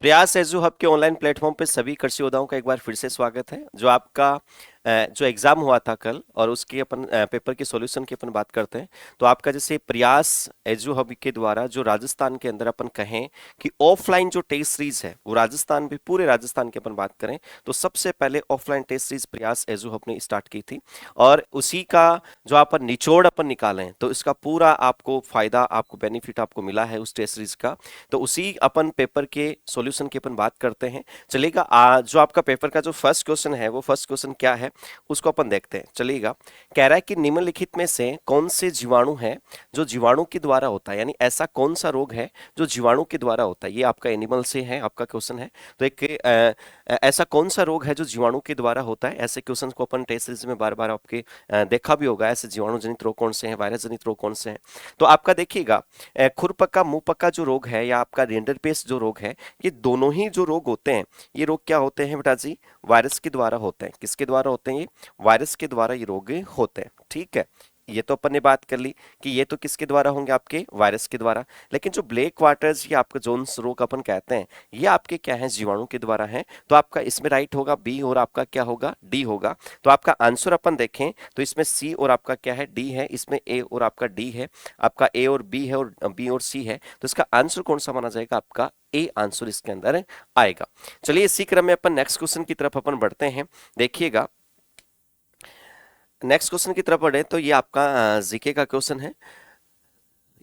प्रयास edu hub के online platform पे सभी कृषि योद्धाओं का एक बार फिर से स्वागत है। जो आपका जो एग्जाम हुआ था कल और उसके अपन पेपर के सॉल्यूशन की अपन बात करते हैं। तो आपका जैसे प्रयास एजू हब के द्वारा जो राजस्थान के अंदर अपन कहें कि ऑफलाइन जो टेस्ट सीरीज है वो राजस्थान भी, पूरे राजस्थान की अपन बात करें तो सबसे पहले ऑफलाइन टेस्ट सीरीज प्रयास एजू हब ने स्टार्ट की थी। और उसी का जो अपन निचोड़ अपन निकालें तो इसका पूरा आपको फायदा, आपको बेनिफिट आपको मिला है उस टेस्ट सीरीज का। तो उसी अपन पेपर के सॉल्यूशन की अपन बात करते हैं। चलेगा, जो आपका पेपर का जो फर्स्ट क्वेश्चन है वो फर्स्ट क्वेश्चन क्या है उसको अपन देखते हैं। चलिएगा, कह रहा है कि निम्नलिखित में से कौन से जीवाणु है जो जीवाणु के द्वारा होता है, यानी ऐसा कौन सा रोग है जो जीवाणु के द्वारा होता है। ये आपका एनिमल से है, आपका क्वेश्चन है। तो एक ऐसा कौन सा रोग है जो जीवाणु के द्वारा होता है। ऐसे क्वेश्चन को अपन टेस्ट सीरीज में बार बार आपके देखा भी होगा। ऐसे जीवाणु जनित रोग कौन से हैं, वायरस जनित रोग कौन से हैं। तो आपका देखिएगा, खुरपक्का मुंह पक्का जो रोग है या आपका रिंडरपेस्ट जो रोग है, ये दोनों ही जो रोग होते हैं, ये रोग क्या होते हैं बेटा जी, वायरस के द्वारा होते हैं। किसके द्वारा होते हैं? ये वायरस के द्वारा ये रोग होते हैं। ठीक है, ये तो अपन ने बात कर ली कि ये तो किसके द्वारा होंगे, आपके वायरस के द्वारा। लेकिन जो ब्लैक वाटर्स या आपका जोन्स रोग अपन कहते हैं, ये आपके क्या है, जीवाणु के द्वारा है। तो आपका इसमें राइट होगा बी और आपका क्या होगा, डी होगा। तो आपका आंसर अपन देखें तो इसमें सी और आपका क्या है, डी है। इसमें ए और आपका डी है। आपका ए और बी है और बी और सी है। तो इसका आंसर कौन सा माना जाएगा, आपका ए आंसर इसके अंदर आएगा। चलिए इसी क्रम में अपन नेक्स्ट क्वेश्चन की तरफ अपन बढ़ते हैं। देखिएगा, नेक्स्ट क्वेश्चन की तरफ बढ़े तो ये आपका जीके का क्वेश्चन है।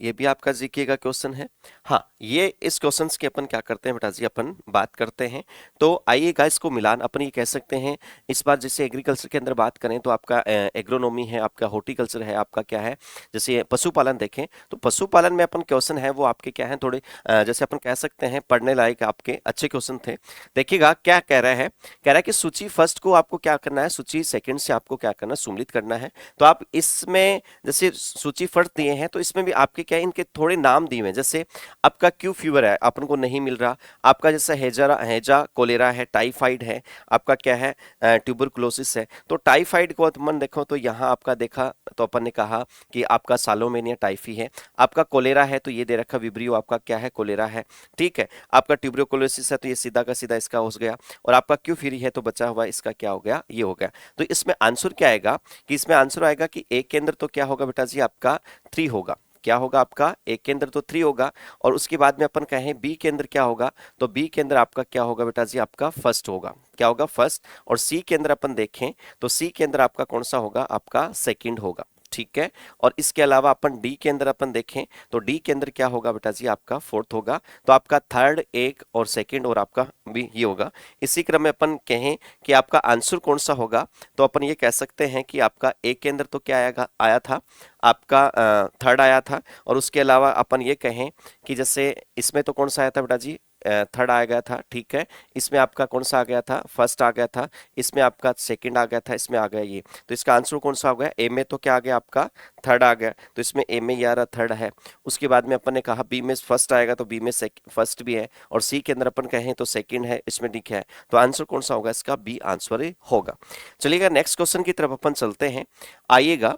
ये भी आपका जीके का क्वेश्चन है। हाँ, ये इस क्वेश्चंस की अपन क्या करते हैं बेटा जी, अपन बात करते हैं। तो आइएगा, इसको मिलान अपन ये कह सकते हैं। इस बार जैसे एग्रीकल्चर के अंदर बात करें तो आपका एग्रोनॉमी है, आपका हॉर्टिकल्चर है, आपका क्या है, जैसे पशुपालन देखें तो पशुपालन में अपन क्वेश्चन है वो आपके क्या है, थोड़े जैसे अपन कह सकते हैं पढ़ने लायक आपके अच्छे क्वेश्चन थे। देखिएगा क्या कह रहा है, कह रहा है कि सूची फर्स्ट को आपको क्या करना है, सूची सेकंड से आपको क्या करना है, सुमिलित करना है। तो आप इसमें जैसे सूची फर्स्ट दिए हैं तो इसमें भी आपके क्या है, इनके थोड़े नाम दिए हैं। जैसे आपका क्यू फीवर है, अपन को नहीं मिल रहा। आपका जैसा हैजा कोलेरा है, टाइफाइड है, आपका क्या है, ट्यूबरकुलोसिस है। तो टाइफाइड को अपन देखो तो यहाँ आपका देखा तो अपन ने कहा कि आपका सालोमेनिया टाइफी है। आपका कोलेरा है तो ये दे रखा विब्रियो, आपका क्या है, कोलेरा है। ठीक है, आपका ट्यूबरकुलोसिस है तो ये सीधा का सीधा इसका हो गया। और आपका क्यू फ्री है तो बचा हुआ इसका क्या हो गया, ये हो गया। तो इसमें आंसर क्या आएगा, कि इसमें आंसर आएगा कि ए के अंदर तो क्या होगा बेटा जी, आपका 3 होगा। क्या होगा आपका, ए के अंदर तो 3 होगा। और उसके बाद में अपन कहें बी के अंदर क्या होगा, तो बी के अंदर आपका क्या होगा बेटा जी, आपका फर्स्ट होगा। क्या होगा, फर्स्ट। और सी के अंदर अपन देखें तो सी के अंदर आपका कौन सा होगा, आपका सेकंड होगा। ठीक है, और इसके अलावा अपन डी के अंदर अपन देखें तो डी के अंदर क्या होगा बेटा जी, आपका फोर्थ होगा। तो आपका थर्ड, एक और सेकंड और आपका भी ये होगा। इसी क्रम में अपन कहें कि आपका आंसर कौन सा होगा, तो अपन ये कह सकते हैं कि आपका ए के अंदर तो क्या आएगा, आया था आपका थर्ड आया था। और उसके अलावा अपन ये कहें कि जैसे इसमें तो कौन सा आया था बेटा जी, थर्ड आ गया था। ठीक है, इसमें आपका कौन सा आ गया था, फर्स्ट आ गया था। इसमें आपका सेकंड आ गया था, इसमें आ गया ये। तो इसका आंसर कौन सा हो गया, ए में तो क्या आ गया, आपका थर्ड आ गया। तो इसमें ए में यार थर्ड है। उसके बाद में अपन ने कहा बी में फर्स्ट आएगा तो बी में फर्स्ट भी है। और सी के अंदर अपन कहें तो सेकंड है, इसमें लिखा है। तो आंसर कौन सा होगा, इसका बी आंसर होगा। चलिएगा नेक्स्ट क्वेश्चन की तरफ अपन चलते हैं। आइएगा,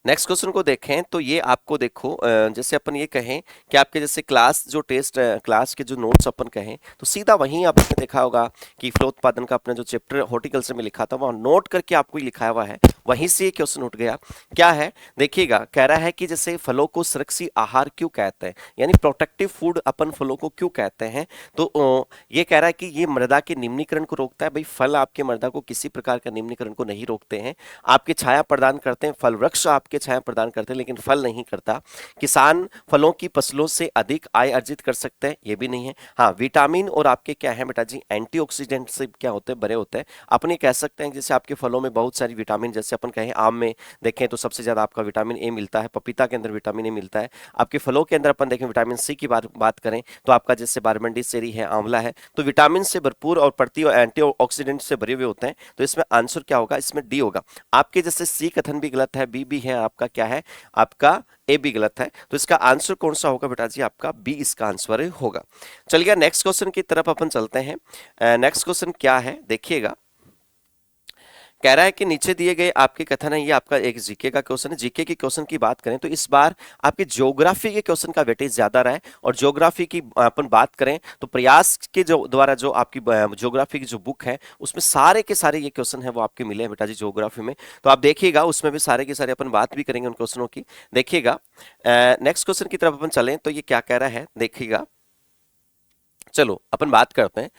नेक्स्ट क्वेश्चन को देखें तो ये आपको देखो, जैसे अपन ये कहें कि आपके जैसे क्लास जो टेस्ट, क्लास के जो नोट्स अपन कहें तो सीधा वहीं आपने देखा होगा कि फलोत्पादन का अपना जो चैप्टर हॉर्टिकल्चर में लिखा था वहां नोट करके आपको ही लिखा हुआ है, वहीं से ये क्वेश्चन उठ गया। क्या है, देखिएगा, कह रहा है कि जैसे फलों को सुरक्षित आहार क्यों कहते हैं, यानी प्रोटेक्टिव फूड अपन फलों को क्यों कहते हैं। तो ये कह रहा है कि ये मृदा के निम्नीकरण को रोकता है। भाई फल आपके मृदा को किसी प्रकार का निम्नीकरण को नहीं रोकते हैं, आपकी छाया प्रदान करते हैं। फल वृक्ष आपके छाया प्रदान करते हैं लेकिन फल नहीं करता। किसान फलों की फसलों से अधिक आय अर्जित कर सकते हैं, ये भी नहीं है। हाँ, विटामिन और आपके क्या है बेटा जी, एंटीऑक्सीडेंट से क्या होते हैं, बड़े होते हैं। अपन ये कह सकते हैं जैसे आपके फलों में बहुत सारी विटामिन, जैसे अपन कहें आम में देखें तो सबसे ज्यादा आपका विटामिन ए मिलता है, पपीता के अंदर विटामिन ए मिलता है। आपके फलों के अंदर अपन देखें विटामिन सी की बात करें तो आपका जैसे बारमंडी सेरी है, आंवला है, तो विटामिन से भरपूर और प्रति एंटीऑक्सीडेंट से भरे हुए होते हैं। तो इसमें आंसर क्या होगा, इसमें डी होगा। आपके जैसे सी कथन भी गलत है, बी भी है, आपका क्या है, आपका ए भी गलत है। तो इसका आंसर कौन सा होगा बेटा जी, आपका बी इसका आंसर होगा। चलिए नेक्स्ट क्वेश्चन की तरफ अपन चलते हैं। नेक्स्ट क्वेश्चन क्या है देखिएगा, कह रहा है कि नीचे दिए गए आपके कथन है, ये आपका एक जीके का क्वेश्चन है। जीके के क्वेश्चन की बात करें तो इस बार आपके ज्योग्राफी के क्वेश्चन का वेटेज ज्यादा रहा है, और ज्योग्राफी की अपन बात करें तो प्रयास के जो द्वारा जो आपकी ज्योग्राफी की जो बुक है उसमें सारे के सारे ये क्वेश्चन है वो आपके मिले हैं बेटा जी ज्योग्राफी में। तो आप देखिएगा उसमें भी सारे के सारे अपन बात भी करेंगे उन क्वेश्चनों की। देखिएगा नेक्स्ट क्वेश्चन की तरफ अपन चलें तो ये क्या कह रहा है देखिएगा। चलो अपन बात करते हैं।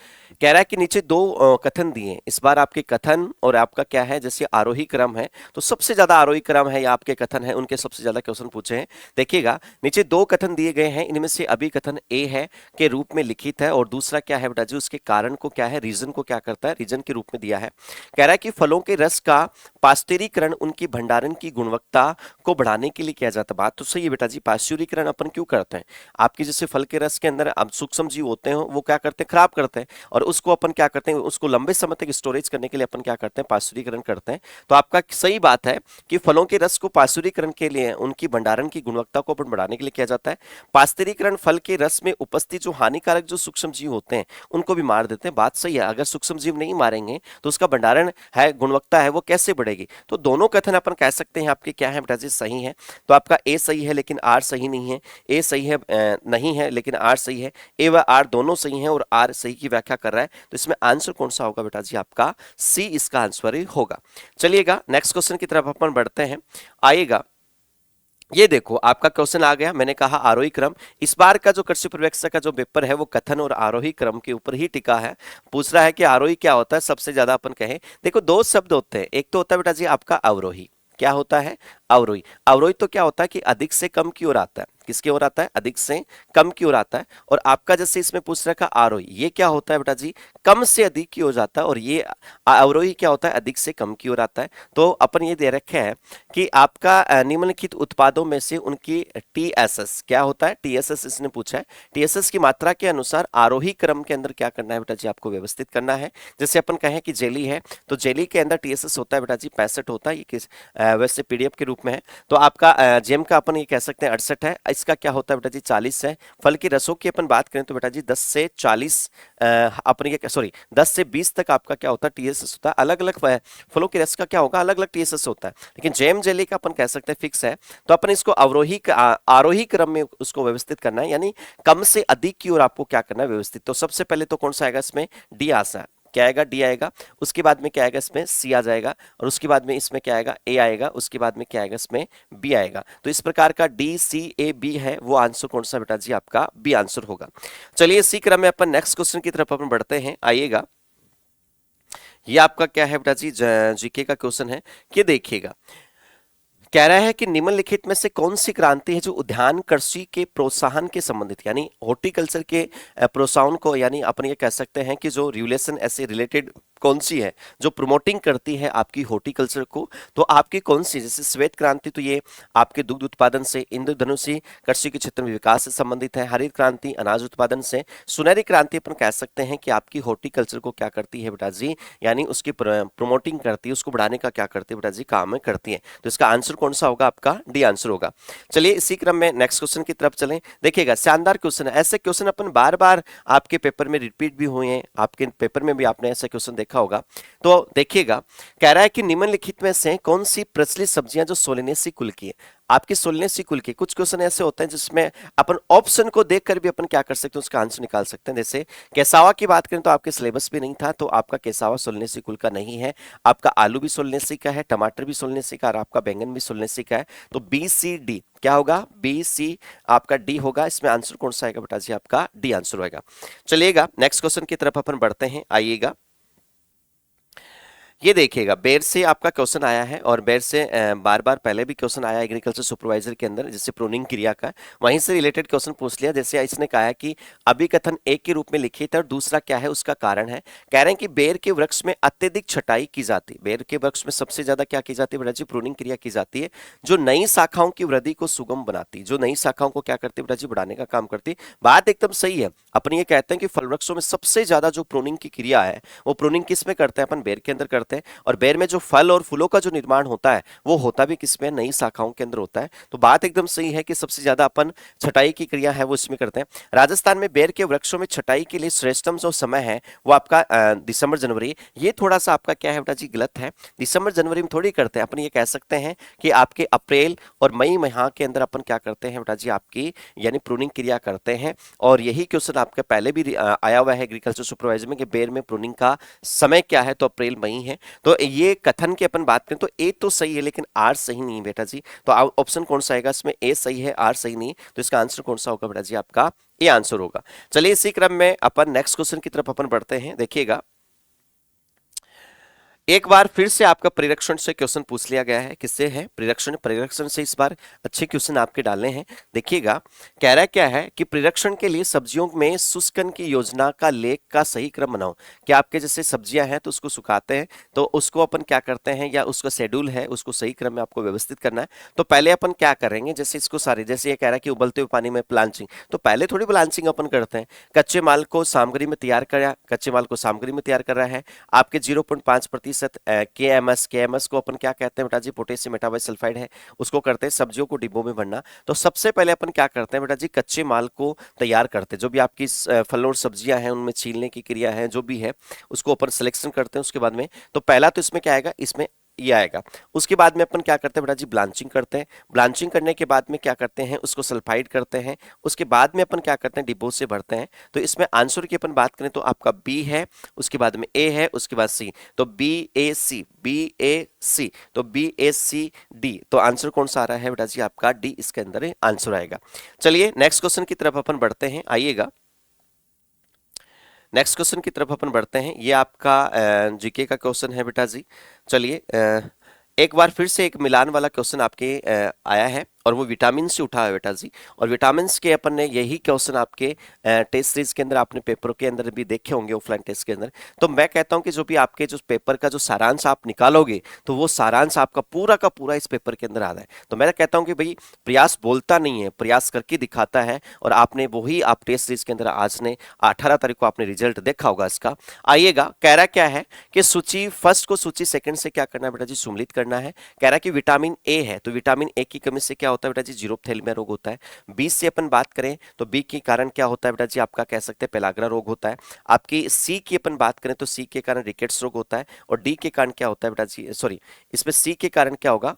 कह रहा है कि नीचे दो कथन दिए हैं। इस बार आपके कथन और आपका क्या है, जैसे आरोही क्रम है तो सबसे ज्यादा आरोही क्रम है या आपके कथन है उनके सबसे ज्यादा क्वेश्चन पूछे हैं। देखिएगा नीचे दो कथन दिए गए हैं, इनमें से अभी कथन ए है के रूप में लिखित है, और दूसरा क्या है बेटा जी उसके कारण को क्या है, रीजन को क्या करता है, रीजन के रूप में दिया है। कह रहा है कि फलों के रस का पास्चुरीकरण उनकी भंडारण की गुणवत्ता को बढ़ाने के लिए किया जाता है। बात तो सही है बेटा जी, पास्चुरीकरण अपन क्यों करते हैं, आपके जैसे फल के रस के अंदर अब सूक्ष्म जीव होते हैं वो क्या करते हैं, खराब करते हैं, और उसको अपन क्या करते हैं, उसको लंबे समय तक स्टोरेज करने के लिए अपन क्या करते हैं, पास्चुरीकरण करते हैं। तो आपका सही बात है कि फलों के रस को पास्चुरीकरण के लिए उनकी भंडारण की गुणवत्ता को अपन बढ़ाने के लिए किया जाता है। पास्चुरीकरण फल के रस में उपस्थित जो हानिकारक जो सूक्ष्म जीव होते हैं उनको भी मार देते हैं। बात सही है, अगर सूक्ष्म जीव नहीं मारेंगे तो उसका भंडारण है, गुणवत्ता है वो कैसे बढ़ेगी। तो दोनों कथन अपन कह सकते हैं आपके क्या है बेटा जी, सही है। तो आपका ए सही है लेकिन आर सही नहीं है, ए सही है नहीं है लेकिन आर सही है, ए व आर दोनों सही हैं और आर सही की व्याख्या कर रहा है। तो इसमें आंसर कौन सा होगा बेटा जी, आपका सी इसका आंसर ही होगा। चलिएगा नेक्स्ट क्वेश्चन की तरफ अपन बढ़ते हैं। आइएगा ये देखो आपका क्वेश्चन आ गया, मैंने कहा आरोही क्रम। इस बार का जो कृषि पर्यवेक्षक का जो पेपर है वो कथन और आरोही क्रम के ऊपर ही टिका है। पूछ रहा है कि आरोही क्या होता है, सबसे ज्यादा अपन कहें देखो दो शब्द होते हैं, एक तो होता है बेटा जी आपका अवरोही, क्या होता है, अवरोही। अवरोही तो क्या होता है कि अधिक से कम की ओर आता है, किसकी ओर आता है, अधिक से कम की ओर आता है। और आपका जैसे इसमें पूछ रखा आरोही, ये क्या होता है बेटा जी, कम से अधिक की ओर जाता है, और ये अवरोही क्या होता है, अधिक से कम की ओर आता है। तो अपन ये दे रखे हैं कि आपका निम्नलिखित उत्पादों में से उनकी टीएसएस क्या होता है, टीएसएस इसने पूछा है, टीएसएस की मात्रा के अनुसार आरोही क्रम के अंदर क्या करना है बेटा जी, आपको व्यवस्थित करना है। जैसे अपन कहें कि जेली है तो जेली के अंदर टीएसएस होता है बेटा जी 65 होता है, ये किस वैसे पीडीएफ के रूप में है। तो आपका जेम का अपन ये कह सकते हैं 68 है, इसका क्या होता है बेटा जी 40 है। फल की रसों की अपन बात करें तो बेटा जी 10 से 40 अपन ये सॉरी 10 से 20 तक आपका क्या होता है टीएसएस होता है। अलग अलग फलों के रस का क्या होगा, अलग अलग टीएसएस होता है, लेकिन जेम जेली का अपन कह सकते हैं फिक्स है। तो अपन इसको अवरोही आरोही क्रम में उसको व्यवस्थित करना है, यानी कम से अधिक की ओर आपको क्या करना है, व्यवस्थित। तो सबसे पहले तो कौन सा आएगा इसमें, डी आसा है, क्या आएगा, डी आएगा। उसके बाद में क्या आएगा इसमें, सी आ जाएगा, और उसके बाद में इसमें क्या आएगा, ए आएगा। उसके बाद में क्या आएगा इसमें, बी आएगा। तो इस प्रकार का डी सी ए बी है वो आंसर कौन सा बेटा जी, आपका बी आंसर होगा। चलिए इसी क्रम में अपन नेक्स्ट क्वेश्चन की तरफ अपन बढ़ते हैं। आइएगा ये आपका क्या है बेटा जी, जीके का क्वेश्चन है कि देखिएगा कह रहा है कि निम्नलिखित में से कौन सी क्रांति है जो उद्यान कृषि के प्रोत्साहन के संबंधित, यानी हॉर्टिकल्चर के प्रोत्साहन को, यानी अपन ये कह सकते हैं कि जो रिलेशन ऐसे रिलेटेड कौन सी है जो प्रमोटिंग करती है आपकी हॉर्टिकल्चर को। तो आपकी कौन सी, जैसे श्वेत क्रांति तो ये आपके दुग्ध उत्पादन से, इंद्रधनुषी कृषि के क्षेत्र में विकास से संबंधित है, हरित क्रांति अनाज उत्पादन से, सुनहरी क्रांति अपन कह सकते हैं कि आपकी हॉर्टिकल्चर को क्या करती है बेटा जी, यानी उसकी प्रमोटिंग करती है, उसको बढ़ाने का क्या करती है बेटा जी, काम करती है। तो इसका आंसर कौन सा होगा, आपका डी आंसर होगा। चलिए इसी क्रम में नेक्स्ट क्वेश्चन की तरफ चलें। देखिएगा शानदार क्वेश्चन है, ऐसे क्वेश्चन अपन बार बार आपके पेपर में रिपीट भी हुए हैं, आपके पेपर में भी आपने ऐसा क्वेश्चन देखा होगा। तो देखिएगा कह रहा है कि निम्नलिखित में से कौन सी प्रचलित सब्जियां जो सोलेनेसी कुल की है, आपकी सोलेनेसी कुल की। कुछ क्वेश्चन ऐसे होते हैं जिसमें अपन ऑप्शन को देखकर भी अपन क्या कर सकते हैं, उसका आंसर निकाल सकते हैं। जैसे केसावा की बात करें तो आपके सिलेबस भी नहीं था, तो आपका केसावा सोलेनेसी कुल का नहीं है। आपका आलू भी सोलेनेसी का है, टमाटर भी सोलेनेसी का, और आपका बैंगन भी सोलेनेसी का है। तो बी सी डी क्या होगा, बी सी आपका डी होगा। इसमें आंसर कौन सा आएगा बेटा जी, आपका डी आंसर होगा। चलिएगा नेक्स्ट क्वेश्चन की तरफ अपन बढ़ते हैं। आइएगा ये देखिएगा बेर से आपका क्वेश्चन आया है, और बेर से बार बार पहले भी क्वेश्चन आया एग्रीकल्चर सुपरवाइजर के अंदर, जैसे प्रूनिंग क्रिया का, वहीं से रिलेटेड क्वेश्चन पूछ लिया। जैसे इसने कहा है कि अभिकथन एक के रूप में लिखित है और दूसरा क्या है उसका कारण है। कह रहे हैं कि बेर के वृक्ष में अत्यधिक छटाई की जाती है, बेर के वृक्ष में सबसे ज्यादा क्या की जाती है बेटा जी, प्रूनिंग क्रिया की जाती है, जो नई शाखाओं की वृद्धि को सुगम बनाती है, जो नई शाखाओं को क्या करती है बेटा जी, बढ़ाने का काम करती है। बात एकदम सही है। अपन ये कहते हैं कि फल वृक्षों में सबसे ज्यादा जो प्रूनिंग की क्रिया है वो प्रूनिंग किस में करते हैं, अपन बेर के अंदर करते हैं। हैं। और बेर में जो फल और फूलों का जो निर्माण होता है वो होता भी किसमें, नई शाखाओं के अंदर होता है। तो बात एकदम सही है कि सबसे ज्यादा अपन छटाई की क्रिया है वो इसमें करते हैं। राजस्थान में बेर के वृक्षों में छटाई के लिए श्रेष्ठतम जो समय है वो आपका दिसंबर जनवरी। ये थोड़ा सा आपका क्या है बेटा जी, गलत है। दिसंबर जनवरी में थोड़ी करते हैं अपन, ये कह सकते हैं कि आपके अप्रैल और मई माह के अंदर अपन क्या करते हैं बेटा जी, आपकी यानी प्रूनिंग क्रिया करते हैं। और यही क्वेश्चन आपका पहले भी आया हुआ है एग्रीकल्चर सुपरवाइजर में कि बेर में प्रूनिंग का समय क्या है, तो अप्रैल मई है। तो ये कथन की अपन बात करें तो ए तो सही है लेकिन आर सही नहीं है बेटा जी। तो ऑप्शन कौन सा आएगा इसमें, ए सही है आर सही नहीं, तो इसका आंसर कौन सा होगा बेटा जी, आपका ये आंसर होगा। चलिए इसी क्रम में अपन नेक्स्ट क्वेश्चन की तरफ अपन बढ़ते हैं। देखिएगा, एक बार फिर से आपका प्रेरक्षण से क्वेश्चन पूछ लिया गया है। किससे है, प्रेरक्षण से इस बार अच्छे क्वेश्चन आपके डालने हैं। देखिएगा, कह रहा क्या है कि प्रेरक्षण के लिए सब्जियों में शुष्कन की योजना का लेख का सही क्रम बनाओ। कि आपके जैसे सब्जियां हैं तो उसको सुखाते हैं, तो उसको अपन क्या करते हैं, या उसका शेड्यूल है उसको सही क्रम में आपको व्यवस्थित करना है। तो पहले अपन क्या करेंगे, जैसे इसको सारे, जैसे ये कह रहा है कि उबलते हुए पानी में प्लांचिंग, तो पहले थोड़ी प्लांचिंग अपन करते हैं। कच्चे माल को सामग्री में तैयार कर रहा है आपके 0.5% के एम एस को अपन क्या कहते हैं बेटा जी, पोटेशियम मेटाबाइसल्फाइड है, उसको करते हैं। सब्जियों को डिब्बों में भरना, तो सबसे पहले अपन क्या करते हैं बेटा जी, कच्चे माल को तैयार करते हैं। जो भी आपकी फल और सब्जियां हैं उनमें छीलने की क्रिया है जो भी है उसको अपन सिलेक्शन करते हैं। उसके बाद में तो पहला तो इसमें क्या आएगा, इसमें ये आएगा। उसके बाद में अपन क्या करते हैं बेटा जी, ब्लांचिंग करते हैं। ब्लांचिंग करने के बाद में क्या करते हैं, उसको सल्फाइड करते हैं। उसके बाद में अपन क्या करते हैं, डिब्बों से भरते हैं। तो इसमें आंसर की अपन बात करें तो आपका बी है, उसके बाद में ए है, उसके बाद सी, तो बी ए सी, तो BACD, तो आंसर कौन सा आ रहा है बेटा जी, आपका डी इसके अंदर आंसर आएगा। चलिए नेक्स्ट क्वेश्चन की तरफ अपन बढ़ते हैं, आइएगा नेक्स्ट क्वेश्चन की तरफ अपन बढ़ते हैं। ये आपका जीके का क्वेश्चन है बेटा जी। चलिए एक बार फिर से एक मिलान वाला क्वेश्चन आपके आया है और वो विटामिन से उठा है बेटा जी। और विटामिन के अपन ने यही क्वेश्चन आपके टेस्ट सीरीज के अंदर आपने पेपर के अंदर भी देखे होंगे, ऑफलाइन टेस्ट के अंदर। तो मैं कहता हूं कि जो भी आपके जो पेपर का जो सारांश आप निकालोगे तो वो सारांश आपका पूरा का पूरा इस पेपर के अंदर आ रहा है। तो मैं कहता हूं कि भाई प्रयास बोलता नहीं है, प्रयास करके दिखाता है। और आपने वही आप टेस्ट सीरीज के अंदर आज ने 18 तारीख को आपने रिजल्ट देखा होगा इसका। आइएगा, कह रहा क्या है कि सूची फर्स्ट को सूची सेकंड से क्या करना है बेटा जी, सम्मिलित करना है। कह रहा है कि विटामिन ए है, तो विटामिन ए की कमी से क्या होता है बेटा जी, जीरोप्थेलमिया रोग होता है। बी से अपन बात करें तो बी के कारण क्या होता है बेटा जी, आपका कह सकते हैं पेलाग्रा रोग होता है। आपकी सी की अपन बात करें तो सी के कारण रिकेट्स रोग होता है। और डी के कारण क्या होता है बेटा जी, सॉरी, इसमें सी के कारण क्या होगा,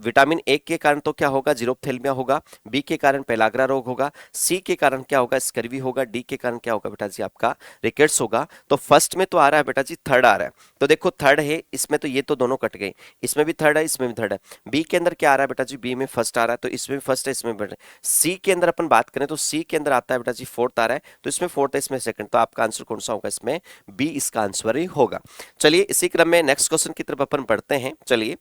विटामिन ए के कारण तो क्या होगा, जीरोप्थेलमिया होगा। बी के कारण पेलाग्रा रोग होगा। सी के कारण क्या होगा, स्कर्वी होगा। डी के कारण क्या होगा बेटा जी, आपका रिकेट्स होगा। तो फर्स्ट में तो आ रहा है बेटा जी, थर्ड आ रहा है। तो देखो थर्ड है इसमें, तो ये तो दोनों कट गए, इसमें भी थर्ड है इसमें भी थर्ड है। बी के अंदर क्या आ रहा है बेटा जी, बी में फर्स्ट आ रहा है, तो इसमें भी फर्स्ट है इसमें भी। सी के अंदर अपन बात करें तो सी के अंदर आता है बेटा जी फोर्थ आ रहा है, तो इसमें फोर्थ है इसमें सेकंड, तो आपका आंसर कौन सा होगा, इसमें बी इसका आंसर ही होगा। चलिए इसी क्रम में नेक्स्ट क्वेश्चन की तरफ अपन बढ़ते हैं। चलिए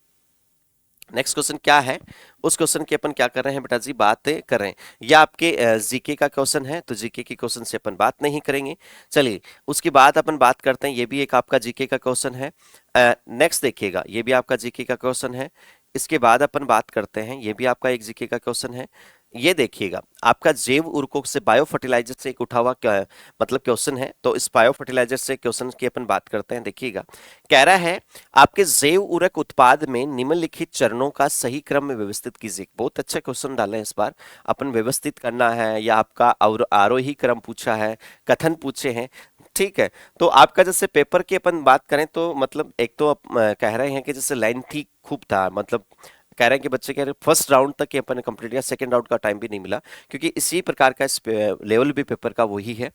नेक्स्ट क्वेश्चन क्या है, उस क्वेश्चन की अपन क्या कर रहे हैं बेटा जी, बात कर रहे हैं। यह आपके जीके का क्वेश्चन है, तो जीके के क्वेश्चन से अपन बात नहीं करेंगे। चलिए उसके बाद अपन बात करते हैं, ये भी एक आपका जीके का क्वेश्चन है। नेक्स्ट देखिएगा, ये भी आपका जीके का क्वेश्चन है। इसके बाद अपन बात करते हैं, ये भी आपका एक जीके का क्वेश्चन है। ये देखिएगा, आपका जैव उर्वरकों से बायो फर्टिलाइजर से एक उठा हुआ मतलब क्वेश्चन है। तो इस बायो फर्टिलाइजर से क्वेश्चन की अपन बात करते हैं। देखिएगा, कह रहा है आपके जैव उर्वरक उत्पाद में निम्नलिखित चरणों का सही क्रम में व्यवस्थित कीजिए। बहुत अच्छा क्वेश्चन डाले इस बार अपन, व्यवस्थित करना है या आपका आरोही क्रम पूछा है, कथन पूछे हैं, ठीक है। तो आपका जैसे पेपर की अपन बात करें तो मतलब एक तो कह रहे हैं कि जैसे लाइन थी खूब था, मतलब कह रहे हैं कि बच्चे कह रहे हैं फर्स्ट राउंड तक के अपन ने कंप्लीट किया, सेकंड राउंड का टाइम भी नहीं मिला, क्योंकि इसी प्रकार का लेवल भी पेपर का वही है।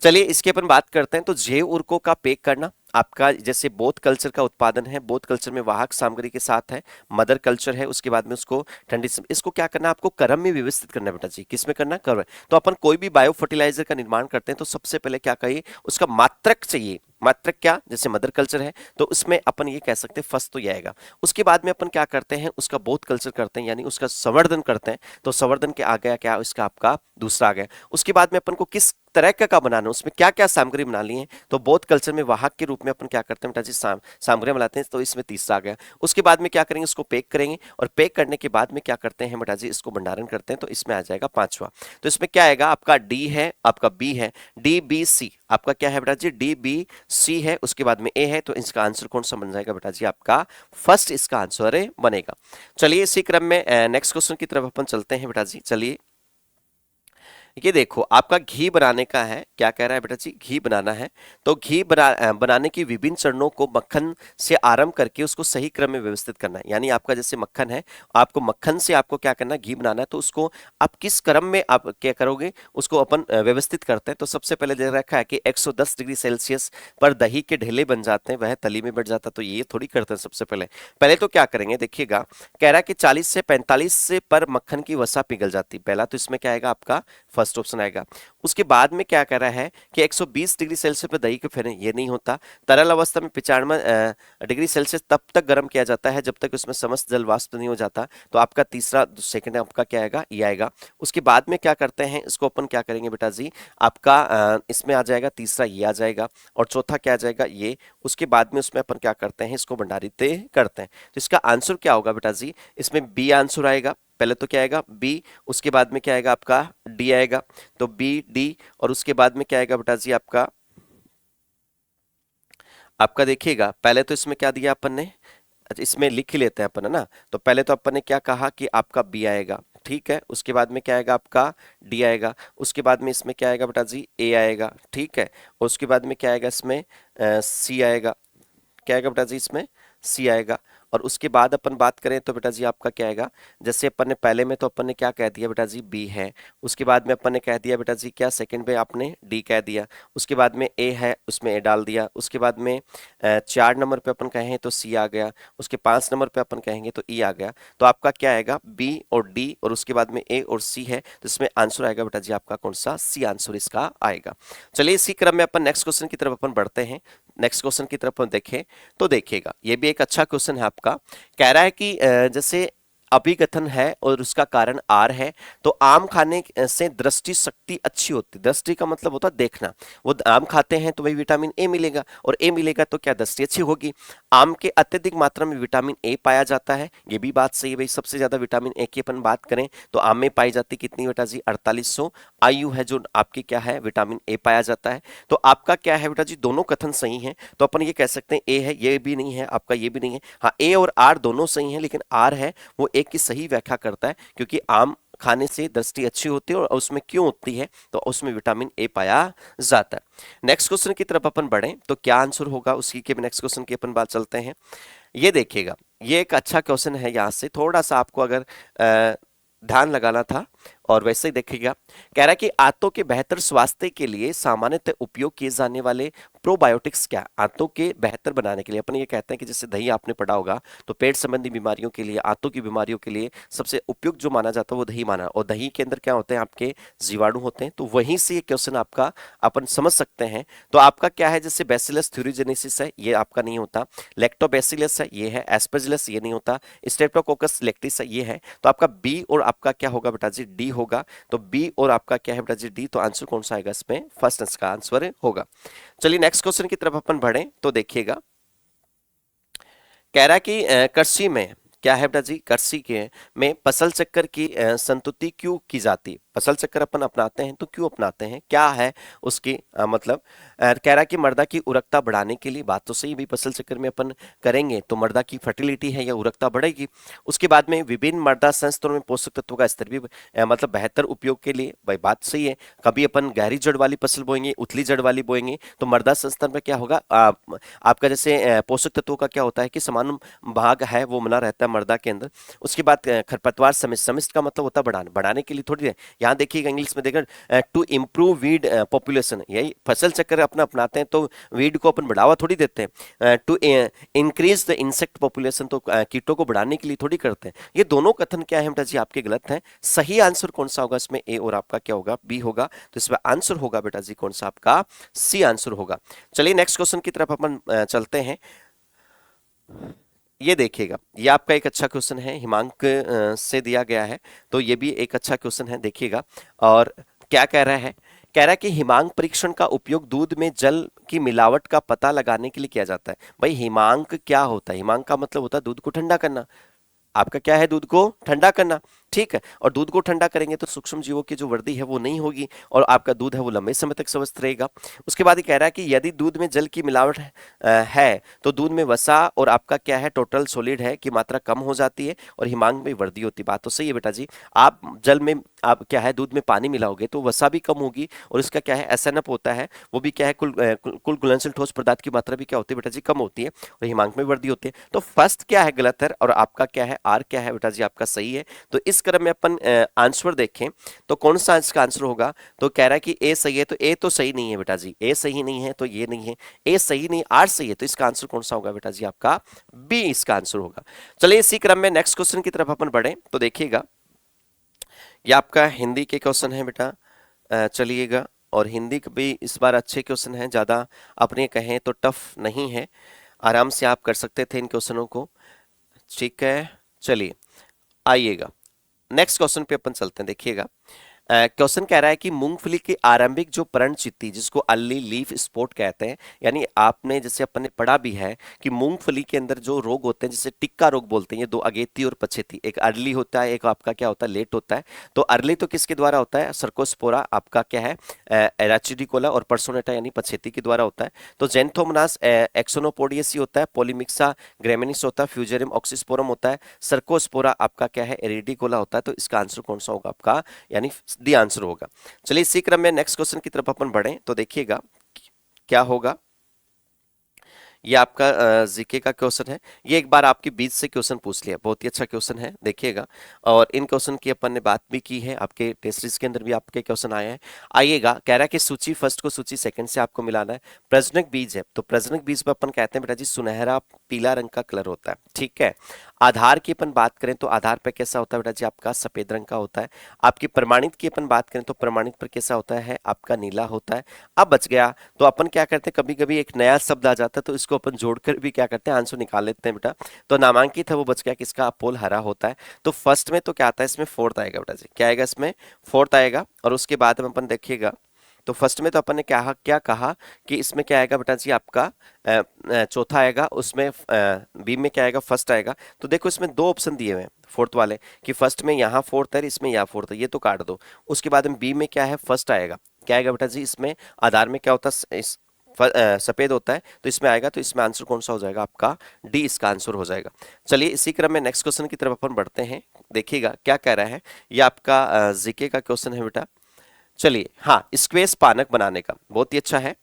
चलिए इसकी अपन बात करते हैं। तो जैव उर्वरकों का पैक करना, आपका जैसे बोथ कल्चर का उत्पादन है, बोथ कल्चर में वाहक सामग्री के साथ है, मदर कल्चर है, उसके बाद में उसको ठंडी इसको क्या करना है, आपको क्रम में व्यवस्थित करना है बेटा जी। किसमें करना है, क्रम। तो अपन कोई भी बायो फर्टिलाइजर का निर्माण करते हैं तो सबसे पहले क्या कहिए, उसका मात्रक चाहिए। मात्रक क्या, जैसे मदर कल्चर है तो उसमें अपन ये कह सकते हैं फर्स्ट तो ये आएगा। उसके बाद में अपन क्या करते हैं, उसका बोथ कल्चर करते हैं, यानी उसका संवर्धन करते हैं। तो संवर्धन के आ गया क्या, इसका आपका दूसरा आ गया। उसके बाद में अपन को किस तरह का बनाना है, उसमें क्या क्या सामग्री बनानी है, तो बोथ कल्चर में वाहक के रूप में अपन क्या करते हैं बेटा जी, सामग्री मिलाते हैं, तो इसमें तीसरा आ गया। उसके बाद में क्या करेंगे, उसको पैक करेंगे, और पैक करने के बाद में क्या करते हैं बेटा जी, इसको भंडारण करते हैं, तो इसमें आ जाएगा पांचवा। तो इसमें क्या आएगा, आपका डी है, आपका बी है, डी बी सी, आपका क्या है बेटा जी, डी बी सी है, उसके बाद में ए है, तो इसका आंसर कौन सा बन जाएगा बेटा जी, आपका फर्स्ट इसका आंसर बनेगा। चलिए इसी क्रम में नेक्स्ट क्वेश्चन की तरफ अपन चलते हैं बेटा जी। चलिए ये देखो, आपका घी बनाने का है, क्या कह रहा है बेटा जी, घी बनाना है। तो घी बनाने की विभिन्न चरणों को मक्खन से आरंभ करके उसको सही क्रम में व्यवस्थित करना है। यानी आपका जैसे मक्खन है, आपको मक्खन से आपको क्या करना है, घी बनाना है, तो उसको आप किस क्रम में आप क्या करोगे, उसको अपन व्यवस्थित करते हैं। तो सबसे पहले दे रखा है कि 110 डिग्री सेल्सियस पर दही के ढेले बन जाते हैं, वह तली में बैठ जाता है। तो ये थोड़ी करते हैं सबसे पहले। पहले तो क्या करेंगे, देखिएगा, कह रहा है कि 40 से 45 से पर मक्खन की वसा पिघल जाती है। पहला तो इसमें क्या आएगा, आपका फर्स्ट ऑप्शन आएगा। उसके बाद में क्या कह रहा है कि 120 डिग्री सेल्सियस पे दही को फेरें, ये नहीं होता। तरल अवस्था में 95 डिग्री सेल्सियस तब तक गर्म किया जाता है जब तक उसमें समस्त जल वाष्प नहीं हो जाता। तो आपका तीसरा सेकंड आपका क्या आएगा, ये आएगा। उसके बाद में क्या करते हैं, इसको अपन क्या करेंगे बेटा जी, आपका इसमें आ जाएगा तीसरा, ये आ जाएगा, और चौथा क्या आ जाएगा, ये। उसके बाद में उसमें अपन क्या करते हैं, इसको भंडारित करते हैं। तो इसका आंसर क्या होगा बेटा जी, इसमें बी आंसर आएगा। पहले तो क्या आएगा, बी, उसके बाद में क्या आएगा, आपका डी आएगा। तो बी डी, और उसके बाद में क्या आएगा बेटा जी, आपका आपका देखिएगा, पहले तो इसमें क्या दिया अपन ने, अच्छा इसमें लिख ही लेते हैं अपन, है ना। तो पहले तो अपन ने क्या कहा कि आपका बी आएगा, ठीक है। उसके बाद में क्या आएगा, आपका डी आएगा। उसके बाद में इसमें क्या आएगा बेटा जी, ए आएगा, ठीक है। और उसके बाद में क्या आएगा, इसमें सी आएगा, क्या आएगा बेटा जी, इसमें सी आएगा। और उसके बाद अपन बात करें तो बेटा जी आपका क्या आएगा, जैसे अपन ने पहले में तो अपन ने क्या कह दिया बेटा जी, बी है। उसके बाद में अपन ने कह दिया बेटा जी क्या, सेकंड में आपने डी कह दिया। उसके बाद में ए है, उसमें ए डाल दिया। उसके बाद में 4 नंबर पे अपन कहें तो सी आ गया। उसके 5 नंबर पे अपन कहेंगे तो ई आ गया। तो आपका क्या आएगा, बी और डी, और उसके बाद में ए और सी है, तो इसमें आंसर आएगा बेटा जी आपका कौन सा, सी आंसर इसका आएगा। चलिए इसी क्रम में अपन नेक्स्ट क्वेश्चन की तरफ अपन बढ़ते हैं। नेक्स्ट क्वेश्चन की तरफ हम देखें तो देखिएगा, ये भी एक अच्छा क्वेश्चन है आपका। कह रहा है कि जैसे अभिकथन है और उसका कारण आर है, तो आम खाने से दृष्टि शक्ति अच्छी होती है। दृष्टि का मतलब होता है देखना। वो आम खाते हैं तो वही विटामिन ए मिलेगा, और ए मिलेगा तो क्या, दृष्टि अच्छी होगी। आम के अत्यधिक मात्रा में विटामिन ए पाया जाता है, ये भी बात सही है भाई। सबसे ज्यादा विटामिन ए की अपन बात करें तो आम में पाई जाती कितनी बेटा जी, 4800 आयु है जो आपकी क्या है, विटामिन ए पाया जाता है। तो आपका क्या है बेटा जी, दोनों कथन सही हैं। तो अपन ये कह सकते हैं ए है, ये भी नहीं है आपका, ये भी नहीं है। हाँ, ए और आर दोनों सही हैं, लेकिन आर है वो एक की सही व्याख्या करता है, क्योंकि आम खाने से दृष्टि अच्छी होती है, और उसमें क्यों होती है, तो उसमें विटामिन ए पाया जाता है। नेक्स्ट क्वेश्चन की तरफ अपन बढ़े तो क्या आंसर होगा, उसी के नेक्स्ट क्वेश्चन की अपन बात चलते हैं। ये देखिएगा, ये एक अच्छा क्वेश्चन है। यहाँ से थोड़ा सा आपको अगर ध्यान लगाना था, और वैसे ही देखिएगा, कह रहा है कि आंतों के बेहतर स्वास्थ्य के लिए सामान्यतः उपयोग किए जाने वाले प्रोबायोटिक्स क्या, आंतों के बेहतर बनाने के लिए। अपन ये कहते हैं कि जैसे दही आपने पढ़ा होगा, तो पेट संबंधी बीमारियों के लिए, आंतों की बीमारियों के लिए सबसे उपयुक्त जो माना जाता है वो दही माना। और दही के अंदर क्या होते हैं, आपके जीवाणु होते हैं। तो वहीं से ये क्वेश्चन आपका अपन समझ सकते हैं। तो आपका क्या है, जैसे बैसिलस थ्यूरिजेनेसिस है, ये आपका नहीं होता। लैक्टोबैसिलस है, ये है। एस्परजिलस, ये नहीं होता। स्ट्रेप्टोकोकस लेक्टिस है, ये है। तो आपका बी और आपका क्या होगा बेटा जी, डी होगा। तो बी और आपका क्या है बेटा जी, डी। तो आंसर कौन सा आएगा इसमें, फर्स्ट इसका आंसर होगा। चलिए नेक्स्ट क्वेश्चन की तरफ अपन बढ़े तो देखिएगा, कह रहा है कि कृषि में क्या है बेटा जी, कृषि के में फसल चक्कर की संतुति क्यों की जाती है। फसल चक्कर अपन अपनाते हैं तो क्यों अपनाते हैं, क्या है उसकी मतलब। कह रहा है कि मर्दा की उर्वरकता बढ़ाने के लिए, बात तो सही भी, फसल चक्कर में अपन करेंगे तो मर्दा की फर्टिलिटी है या उर्वरकता बढ़ेगी। उसके बाद में विभिन्न मर्दा संस्थानों में पोषक तत्वों का स्तर भी मतलब बेहतर उपयोग के लिए, भाई बात सही है। कभी अपन गहरी जड़ वाली फसल बोएंगे, उथली जड़ वाली बोएंगे, तो मर्दा संस्थान में क्या होगा, आपका जैसे पोषक तत्वों का क्या होता है कि समान भाग है वो बना रहता है मर्दा के अंदर। उसके बाद खरपतवार समिष्ट, समिष्ट का मतलब होता है बढ़ाने, बढ़ाने के लिए थोड़ी है। यहाँ देखिएगा इंग्लिश में देखकर टू इम्प्रूव वीड पॉपुलेशन, यही फसल चक्कर अपना अपनाते हैं तो वीड को अपन बढ़ावा थोड़ी देते हैं। To increase the insect population, तो कीटों को बढ़ाने के लिए थोड़ी करते हैं। ये दोनों कथन क्या है बेटा जी, आपके गलत हैं। सही आंसर कौन सा होगा इसमें, ए और आपका क्या होगा, बी होगा। तो इसमें आंसर होगा बेटा जी कौन सा, आपका सी आंसर होगा। चलिए नेक्स्ट क्वेश्चन की तरफ अपन चलते हैं। ये देखिएगा, ये आपका एक अच्छा क्वेश्चन है, हिमांक से दिया गया है। तो ये भी एक अच्छा क्वेश्चन है, देखिएगा। और क्या कह रहा है कह रहा है कि हिमांक परीक्षण का उपयोग दूध में जल की मिलावट का पता लगाने के लिए किया जाता है। भाई हिमांक क्या होता है? हिमांक का मतलब होता है दूध को ठंडा करना। आपका क्या है? दूध को ठंडा करना, ठीक है। और दूध को ठंडा करेंगे तो सूक्ष्म जीवों की जो वृद्धि है वो नहीं होगी और आपका दूध है वो लंबे समय तक स्वस्थ रहेगा। उसके बाद ये कह रहा है कि यदि दूध में जल की मिलावट है तो दूध में वसा और आपका क्या है टोटल सॉलिड है की मात्रा कम हो जाती है और हिमांक में वृद्धि होती है। बात तो सही है बेटा जी। आप जल में आप क्या है दूध में पानी मिलाओगे तो वसा भी कम होगी और इसका क्या है एसएनएफ होता है वो भी क्या है कुल घुलनशील ठोस पदार्थ की मात्रा भी क्या होती है बेटा जी? कम होती है और हिमांक में वृद्धि होती है। तो फर्स्ट क्या है? गलत है। और आपका क्या है? आर क्या है बेटा जी? आपका सही है। तो इस क्रम में अपन आंसर देखें तो कौन सा इसका आंसर होगा? तो कह रहा है कि ए सही है, तो ए तो सही नहीं है बेटा जी। ए सही नहीं है तो ये नहीं है, ए सही नहीं, आर सही है, तो इसका आंसर कौन सा होगा बेटा जी? आपका बी इसका आंसर होगा। चलिए इसी क्रम में नेक्स्ट क्वेश्चन की तरफ अपन बढ़े तो देखिएगा ये आपका हिंदी के क्वेश्चन है बेटा। चलिएगा, और हिंदी के भी इस बार अच्छे क्वेश्चन हैं, ज़्यादा अपने कहें तो टफ नहीं है, आराम से आप कर सकते थे इन क्वेश्चनों को, ठीक है। चलिए आइएगा नेक्स्ट क्वेश्चन पे अपन चलते हैं। देखिएगा क्वेश्चन कह रहा है कि मूंगफली की आरंभिक जो पर्णचित्ती जिसको अर्ली लीफ स्पॉट कहते हैं, यानी आपने जैसे अपन ने पढ़ा भी है कि मूंगफली के अंदर जो रोग होते हैं जिसे टिक्का रोग बोलते हैं, ये दो अगेती और पछेती, एक अर्ली होता है एक आपका क्या होता है लेट होता है। तो अर्ली तो किसके द्वारा होता है? सर्कोस्पोरा आपका क्या है एराचिडिकोला, और पर्सोनेटा यानी पछेती के द्वारा होता है। तो जेंथोमनास एक्सोनोपोडियसी होता है, पोलीमिक्सा ग्रेमिनिस होता है, फ्यूजेरियम ऑक्सीस्पोरम होता है, सर्कोस्पोरा आपका क्या है एरिडिकोला होता है। तो इसका आंसर कौन सा होगा आपका? यानी डी आंसर होगा। चलिए इसी क्रम में नेक्स्ट क्वेश्चन की तरफ अपन बढ़ें तो देखिएगा क्या होगा। ये आपका जीके का क्वेश्चन है। ये एक बार आपके बीच से क्वेश्चन पूछ लिया, बहुत ही अच्छा क्वेश्चन है, देखिएगा। और इन क्वेश्चन की अपन ने बात भी की है, आपके टेस्ट सीरीज के अंदर भी आपके क्वेश्चन आए हैं। आइएगा, कह रहा है कि सूची फर्स्ट को सूची सेकंड से आपको मिलाना है। प्रजनक बीज है तो प्रजनक बीज पर अपन कहते हैं बेटा जी सुनहरा पीला रंग का कलर होता है, ठीक है। आधार की अपन बात करें तो आधार पर कैसा होता है बेटा जी? आपका सफेद रंग का होता है। आपकी प्रमाणित की अपन बात करें तो प्रमाणित पर कैसा होता है? आपका नीला होता है। अब बच गया तो अपन क्या करते हैं, कभी कभी एक नया शब्द आ जाता है तो इसको अपन जोड़कर भी क्या करते हैं आंसर निकाल लेते हैं बेटा। तो नामांकित है वो बच गया, किसका? अपोल हरा होता है। तो फर्स्ट में तो क्या आता है इसमें? फोर्थ आएगा बेटा जी। क्या आएगा इसमें? फोर्थ आएगा। और उसके बाद में अपन देखिएगा तो फर्स्ट में तो अपन ने क्या कहा कि इसमें क्या आएगा बेटा जी? आपका चौथा आएगा। उसमें बी में क्या आएगा? फर्स्ट आएगा। तो देखो इसमें दो ऑप्शन दिए हुए हैं फोर्थ वाले कि फर्स्ट में यहाँ फोर्थ है, इसमें यहाँ फोर्थ है, ये तो काट दो। उसके बाद में बी में क्या है? फर्स्ट आएगा। क्या आएगा बेटा जी? इसमें आधार में क्या होता है? सफेद होता है तो इसमें आएगा। तो इसमें आंसर कौन सा हो जाएगा? आपका डी इसका आंसर हो जाएगा। चलिए इसी क्रम में नेक्स्ट क्वेश्चन की तरफ अपन बढ़ते हैं। देखिएगा क्या कह रहा है, ये आपका जीके का क्वेश्चन है बेटा। चलिए हाँ, स्क्वेश पानक बनाने का, बहुत ही अच्छा है।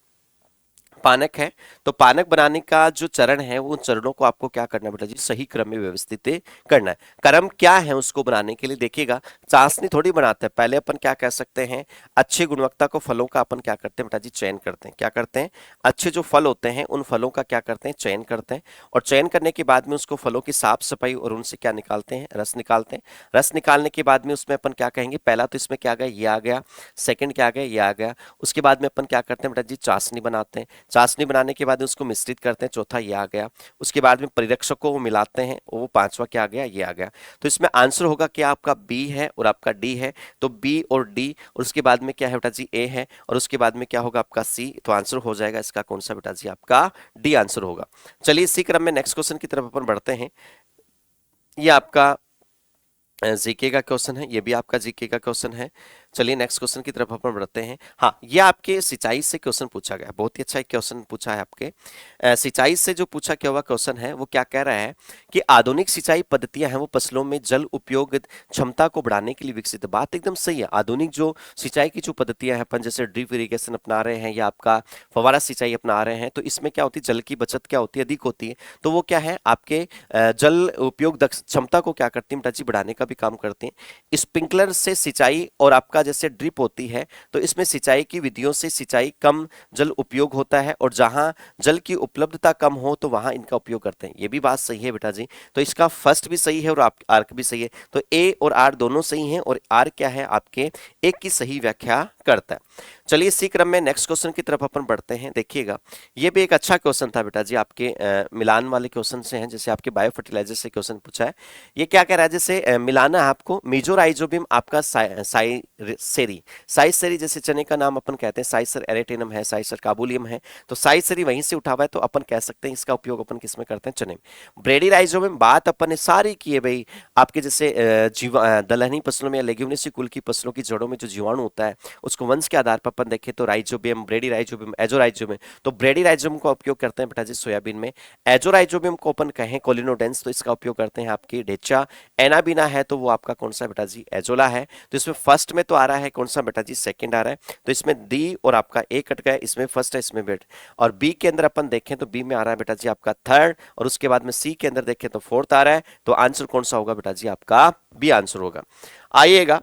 पानक है तो पानक बनाने का जो चरण है वो उन चरणों को आपको क्या करना है बेटा जी? सही क्रम में व्यवस्थित करना है। क्रम क्या है उसको बनाने के लिए? देखिएगा चाशनी थोड़ी बनाते हैं, पहले अपन क्या कह सकते हैं, अच्छी गुणवत्ता को फलों का अपन क्या करते हैं बेटा जी? चयन करते हैं। क्या करते हैं? अच्छे जो फल होते हैं उन फलों का क्या करते हैं? चयन करते हैं। और चयन करने के बाद में उसको फलों की साफ सफाई और उनसे क्या निकालते हैं? रस निकालते हैं। रस निकालने के बाद में उसमें अपन क्या कहेंगे? पहला तो इसमें क्या आ गया? ये आ गया। सेकंड क्या आ गया? ये आ गया। उसके बाद में अपन क्या करते हैं बेटा जी? चाशनी बनाते हैं। चाशनी बनाने के बाद उसको मिश्रित करते हैं, चौथा ये आ गया। उसके बाद में परिरक्षकों को मिलाते हैं, वो पांचवा क्या आ गया? ये आ गया। तो इसमें आंसर होगा कि आपका बी है और आपका डी है। तो बी और डी, और उसके बाद में क्या है बेटा जी? ए है। और उसके बाद में क्या होगा? आपका सी। तो आंसर हो जाएगा इसका कौन सा बेटा जी? आपका डी आंसर होगा। चलिए इसी क्रम में नेक्स्ट क्वेश्चन की तरफ अपन बढ़ते हैं। ये आपका जीके का क्वेश्चन है, ये भी आपका जीके का क्वेश्चन है। चलिए नेक्स्ट क्वेश्चन की तरफ अपन बढ़ते हैं। हाँ, ये आपके सिंचाई से क्वेश्चन पूछा गया, बहुत ही अच्छा एक क्वेश्चन पूछा है आपके। सिंचाई से जो पूछा क्या हुआ क्वेश्चन है वो क्या कह रहा है कि आधुनिक सिंचाई पद्धतियां हैं वो फसलों में जल उपयोग क्षमता को बढ़ाने के लिए विकसित है। बात एकदम सही है। आधुनिक जो सिंचाई की जो पद्धतियां हैं अपन जैसे ड्रिप इरिगेशन अपना रहे हैं या आपका फव्वारा सिंचाई अपना रहे हैं, तो इसमें क्या होती है? जल की बचत क्या होती है? अधिक होती है। तो वो क्या है? आपके जल उपयोग क्षमता को क्या करती है बेटा जी? बढ़ाने का भी काम करते हैं। स्प्रिंकलर से सिंचाई और आपका जैसे ड्रिप होती है तो इसमें सिंचाई की विधियों से सिंचाई कम जल उपयोग होता है, और जहां जल की उपलब्धता कम हो तो वहां इनका उपयोग करते हैं। ये भी बात सही है बेटा जी। तो इसका फर्स्ट भी सही है और आर भी सही है। तो ए और आर दोनों सही हैं, और आर क्या है? आपके एक की सही व्याख्या करता है। चलिए इसी क्रम में नेक्स्ट क्वेश्चन की तरफ अपन बढ़ते हैं। देखिएगा ये भी एक अच्छा क्वेश्चन था बेटा जी, आपके मिलान वाले क्वेश्चन से हैं, जैसे आपके बायो फर्टिलाइजर से क्वेश्चन पूछा है। ये क्या कह रहा है, जैसे मिलाना है आपको मीजोराइजोबियम आपका साइसेरी, साइसेरी जैसे चने का नाम अपन कहते हैं साइसर एरेटेनम है, साइसर काबुलियम है, तो साइसेरी वहीं से उठा हुआ है, तो अपन कह सकते हैं इसका उपयोग अपन किस में करते हैं, चने में। ब्रेडी राइजोबियम बात अपन ने सारी की है भाई, आपके जैसे दलहनी फसलों में या लेग्यूमिनेसी कुल की फसलों की जड़ों में जो जीवाणु होता है उसको वंश के आधार पर अपन देखें तो राइजोबियम, ब्रेडी राइजोबियम, एजोराइजोबियम, तो ब्रेडी राइजोबियम का उपयोग करते हैं बेटा जी सोयाबीन में। एजोराइजोबियम को अपन कहें कोलिनोडेंस, तो इसका उपयोग करते हैं आपकी ढेचा। एनाबीना है तो वो आपका कौन सा बेटा जी, एजोला है। तो इसमें फर्स्ट में तो आ रहा है कौन सा बेटा जी, सेकंड आ रहा है, तो इसमें डी और आपका ए कट गया, इसमें फर्स्ट है इसमें बेट। और बी के अंदर अपन देखें तो बी में आ रहा है बेटा जी आपका थर्ड, और उसके बाद में सी के अंदर देखें तो फोर्थ आ रहा है, तो आंसर कौन सा होगा बेटा जी, आपका बी आंसर होगा। आइएगा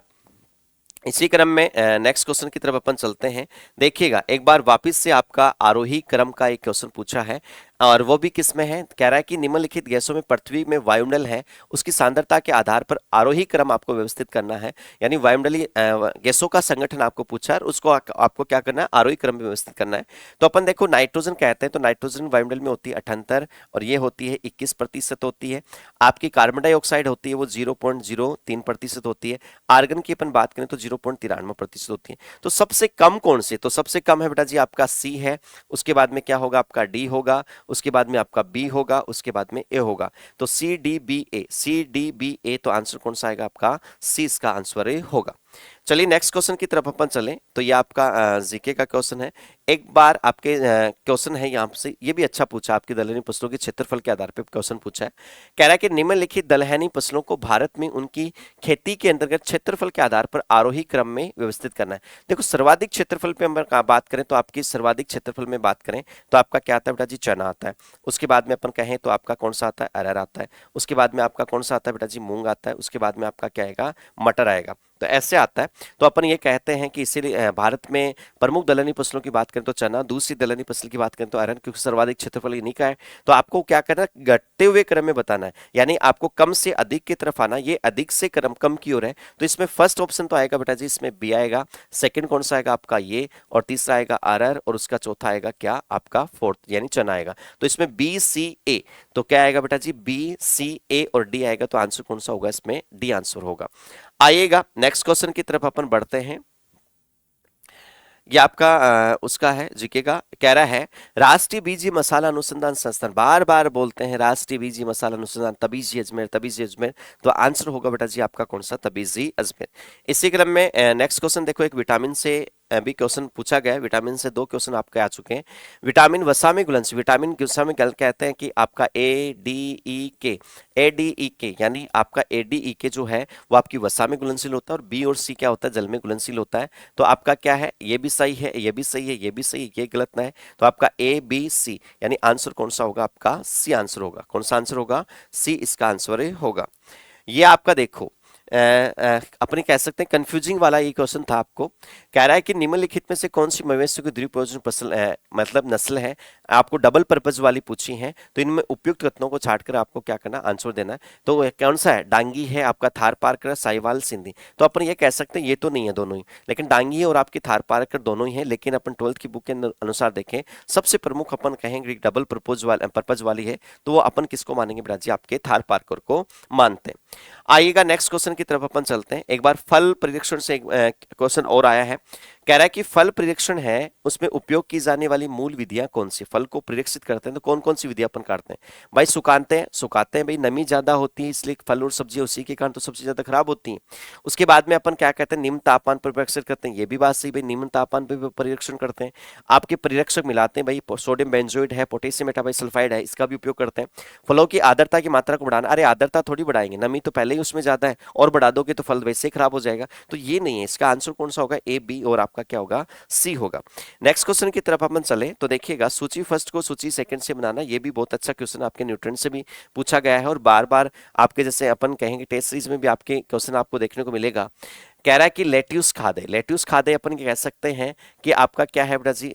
इसी क्रम में नेक्स्ट क्वेश्चन की तरफ अपन चलते हैं। देखिएगा एक बार वापस से आपका आरोही क्रम का एक क्वेश्चन पूछा है, और वो भी किस में है, कह रहा है कि निम्नलिखित गैसों में पृथ्वी में वायुमंडल है, उसकी सांद्रता के आधार पर आरोही क्रम आपको व्यवस्थित करना है। यानी वायुमंडलीय गैसों का संगठन आपको पूछा है और उसको आपको क्या करना है, आरोही क्रम में व्यवस्थित करना है। तो अपन देखो नाइट्रोजन कहते हैं, तो नाइट्रोजन वायुमंडल में होती है 78 और ये होती है 21% होती है। आपकी कार्बन डाइऑक्साइड होती है वो 0.03% होती है। आर्गन की अपन बात करें तो 0.93% होती है। तो सबसे कम कौन से, तो सबसे कम है बेटा जी आपका सी है, उसके बाद में क्या होगा आपका डी होगा, उसके बाद में आपका बी होगा, उसके बाद में ए होगा। तो सी डी बी ए, सी डी बी ए, तो आंसर कौन सा आएगा आपका सी, इसका आंसर ए होगा। चलिए नेक्स्ट क्वेश्चन की तरफ अपन चलें, तो ये आपका जीके का क्वेश्चन है। एक बार आपके क्वेश्चन है यहाँ से, ये भी अच्छा पूछा, आपकी दलहनी फसलों के क्षेत्रफल के आधार पर क्वेश्चन पूछा है। कह रहा है कि निम्नलिखित दलहनी फसलों को भारत में उनकी खेती के अंतर्गत क्षेत्रफल के आधार पर आरोही क्रम में व्यवस्थित करना है। देखो सर्वाधिक क्षेत्रफल पे हम बात करें तो आपकी सर्वाधिक क्षेत्रफल में बात करें तो आपका क्या आता है बेटा जी, चना आता है। उसके बाद में अपन कहें तो आपका कौन सा आता है, अरहर आता है। उसके बाद में आपका कौन सा आता है बेटा जी, मूंग आता है। उसके बाद में आपका क्या आएगा, मटर आएगा। तो ऐसे आता है। तो अपन ये कहते हैं कि इसीलिए भारत में प्रमुख दलहनी फसलों की बात करें तो चना, दूसरी दलहनी फसल की बात करें तो अरहर, क्योंकि सर्वाधिक क्षेत्रफल इन्हीं का है। तो आपको क्या करना है, घटते हुए क्रम में बताना है, यानी आपको कम से अधिक की तरफ आना। ये अधिक से कम की ओर है, तो इसमें फर्स्ट ऑप्शन तो आएगा बेटा जी, इसमें बी आएगा। सेकंड कौन सा आएगा आपका ये, और तीसरा आएगा अरहर, और उसका चौथा आएगा क्या आपका फोर्थ यानी चना आएगा। तो इसमें बी सी ए, तो क्या आएगा बेटा जी, बी सी ए और डी आएगा, तो आंसर कौन सा होगा, इसमें डी आंसर होगा। आइएगा नेक्स्ट क्वेश्चन की तरफ अपन बढ़ते हैं। ये आपका उसका है जीके का, कह रहा है राष्ट्रीय बीजी मसाला अनुसंधान संस्थान, बार बार बोलते हैं राष्ट्रीय बीजी मसाला अनुसंधान, तबीजी अजमेर, तबीजी अजमेर, तो आंसर होगा बेटा जी आपका कौन सा, तबीजी अजमेर। इसी क्रम में नेक्स्ट क्वेश्चन देखो, एक विटामिन से भी क्वेश्चन पूछा गया है। विटामिन से दो क्वेश्चन आपके आ चुके हैं। विटामिन वसा में घुलनशील, विटामिन वसा में कहते हैं कि आपका ए डी ई के, ए डी ई के यानी आपका ए डी ई के जो है वो आपकी वसा में घुलनशील होता है, और बी और सी क्या होता है, जल में घुलनशील होता है। तो आपका क्या है, ये भी सही है, ये भी सही है, ये भी सही है, ये गलत ना है। तो आपका ए बी सी यानी आंसर कौन सा होगा, आपका सी आंसर होगा। कौन सा आंसर होगा, सी इसका आंसर होगा। ये आपका देखो अपने कह सकते हैं कंफ्यूजिंग वाला ये क्वेश्चन था आपको। कह रहा है कि निम्नलिखित में से कौन सी मवेशियों की द्विप्रयोजन फसल मतलब नस्ल है, आपको डबल पर्पज वाली पूछी है, तो इनमें उपयुक्त कथनों को छाटकर आपको क्या करना, आंसर देना है। तो कौन सा है, डांगी है आपका, थार पारकर, साहिवाल, सिंधी। तो अपन ये कह सकते हैं ये तो नहीं है दोनों ही, लेकिन डांगी और आपकी थार पारकर दोनों ही है। लेकिन अपन 12th की बुक के अनुसार देखें, सबसे प्रमुख अपन कहेंगे डबल पर्पज वाली है, तो वो अपन किसको मानेंगे बेटा जी, आपके थार पारकर को मानते हैं। आइएगा नेक्स्ट क्वेश्चन की तरफ अपन चलते हैं। एक बार फल परीक्षण से एक क्वेश्चन और आया है। कह रहा है कि फल परीक्षण है उसमें उपयोग की जाने वाली मूल विधियां कौन सी, फल को परीक्षित करते हैं तो कौन कौन सी विधियां अपन करते हैं। भाई सुखाते हैं भाई, नमी ज्यादा होती है इसलिए फल और सब्जियां उसी के कारण तो सबसे ज्यादा खराब होती हैं। उसके बाद में अपन क्या कहते हैं, निम्न तापमान पर परीक्षण करते हैं, ये भी बात सही भाई, निम्न तापमान पर परीक्षण करते हैं। आपके परीक्षक मिलाते हैं भाई, सोडियम बेंजोइड है, पोटेशियम मेटाबाइसल्फाइड है, इसका भी उपयोग करते हैं। फलों की आर्द्रता की मात्रा को बढ़ाना, अरे आर्द्रता थोड़ी बढ़ाएंगे, नमी तो पहले ही उसमें ज्यादा है, और बढ़ा दोगे तो फल वैसे ही खराब हो जाएगा। तो ये नहीं है, इसका आंसर कौन सा होगा, ए बी और आपका क्या होगा, सी होगा। नेक्स्ट क्वेश्चन की तरफ अपन चले तो देखिएगा, सूची फर्स्ट को सूची सेकंड से बनाना, ये भी बहुत अच्छा क्वेश्चन आपके न्यूट्रिएंट से भी पूछा गया है, और बार बार आपके जैसे अपन कहेंगे टेस्ट सीरीज में भी आपके क्वेश्चन आपको देखने को मिलेगा। कह रहा है कि लेट्यूस खाद है, लेट्यूस खाद है अपन कह सकते हैं कि आपका क्या है बेटा जी,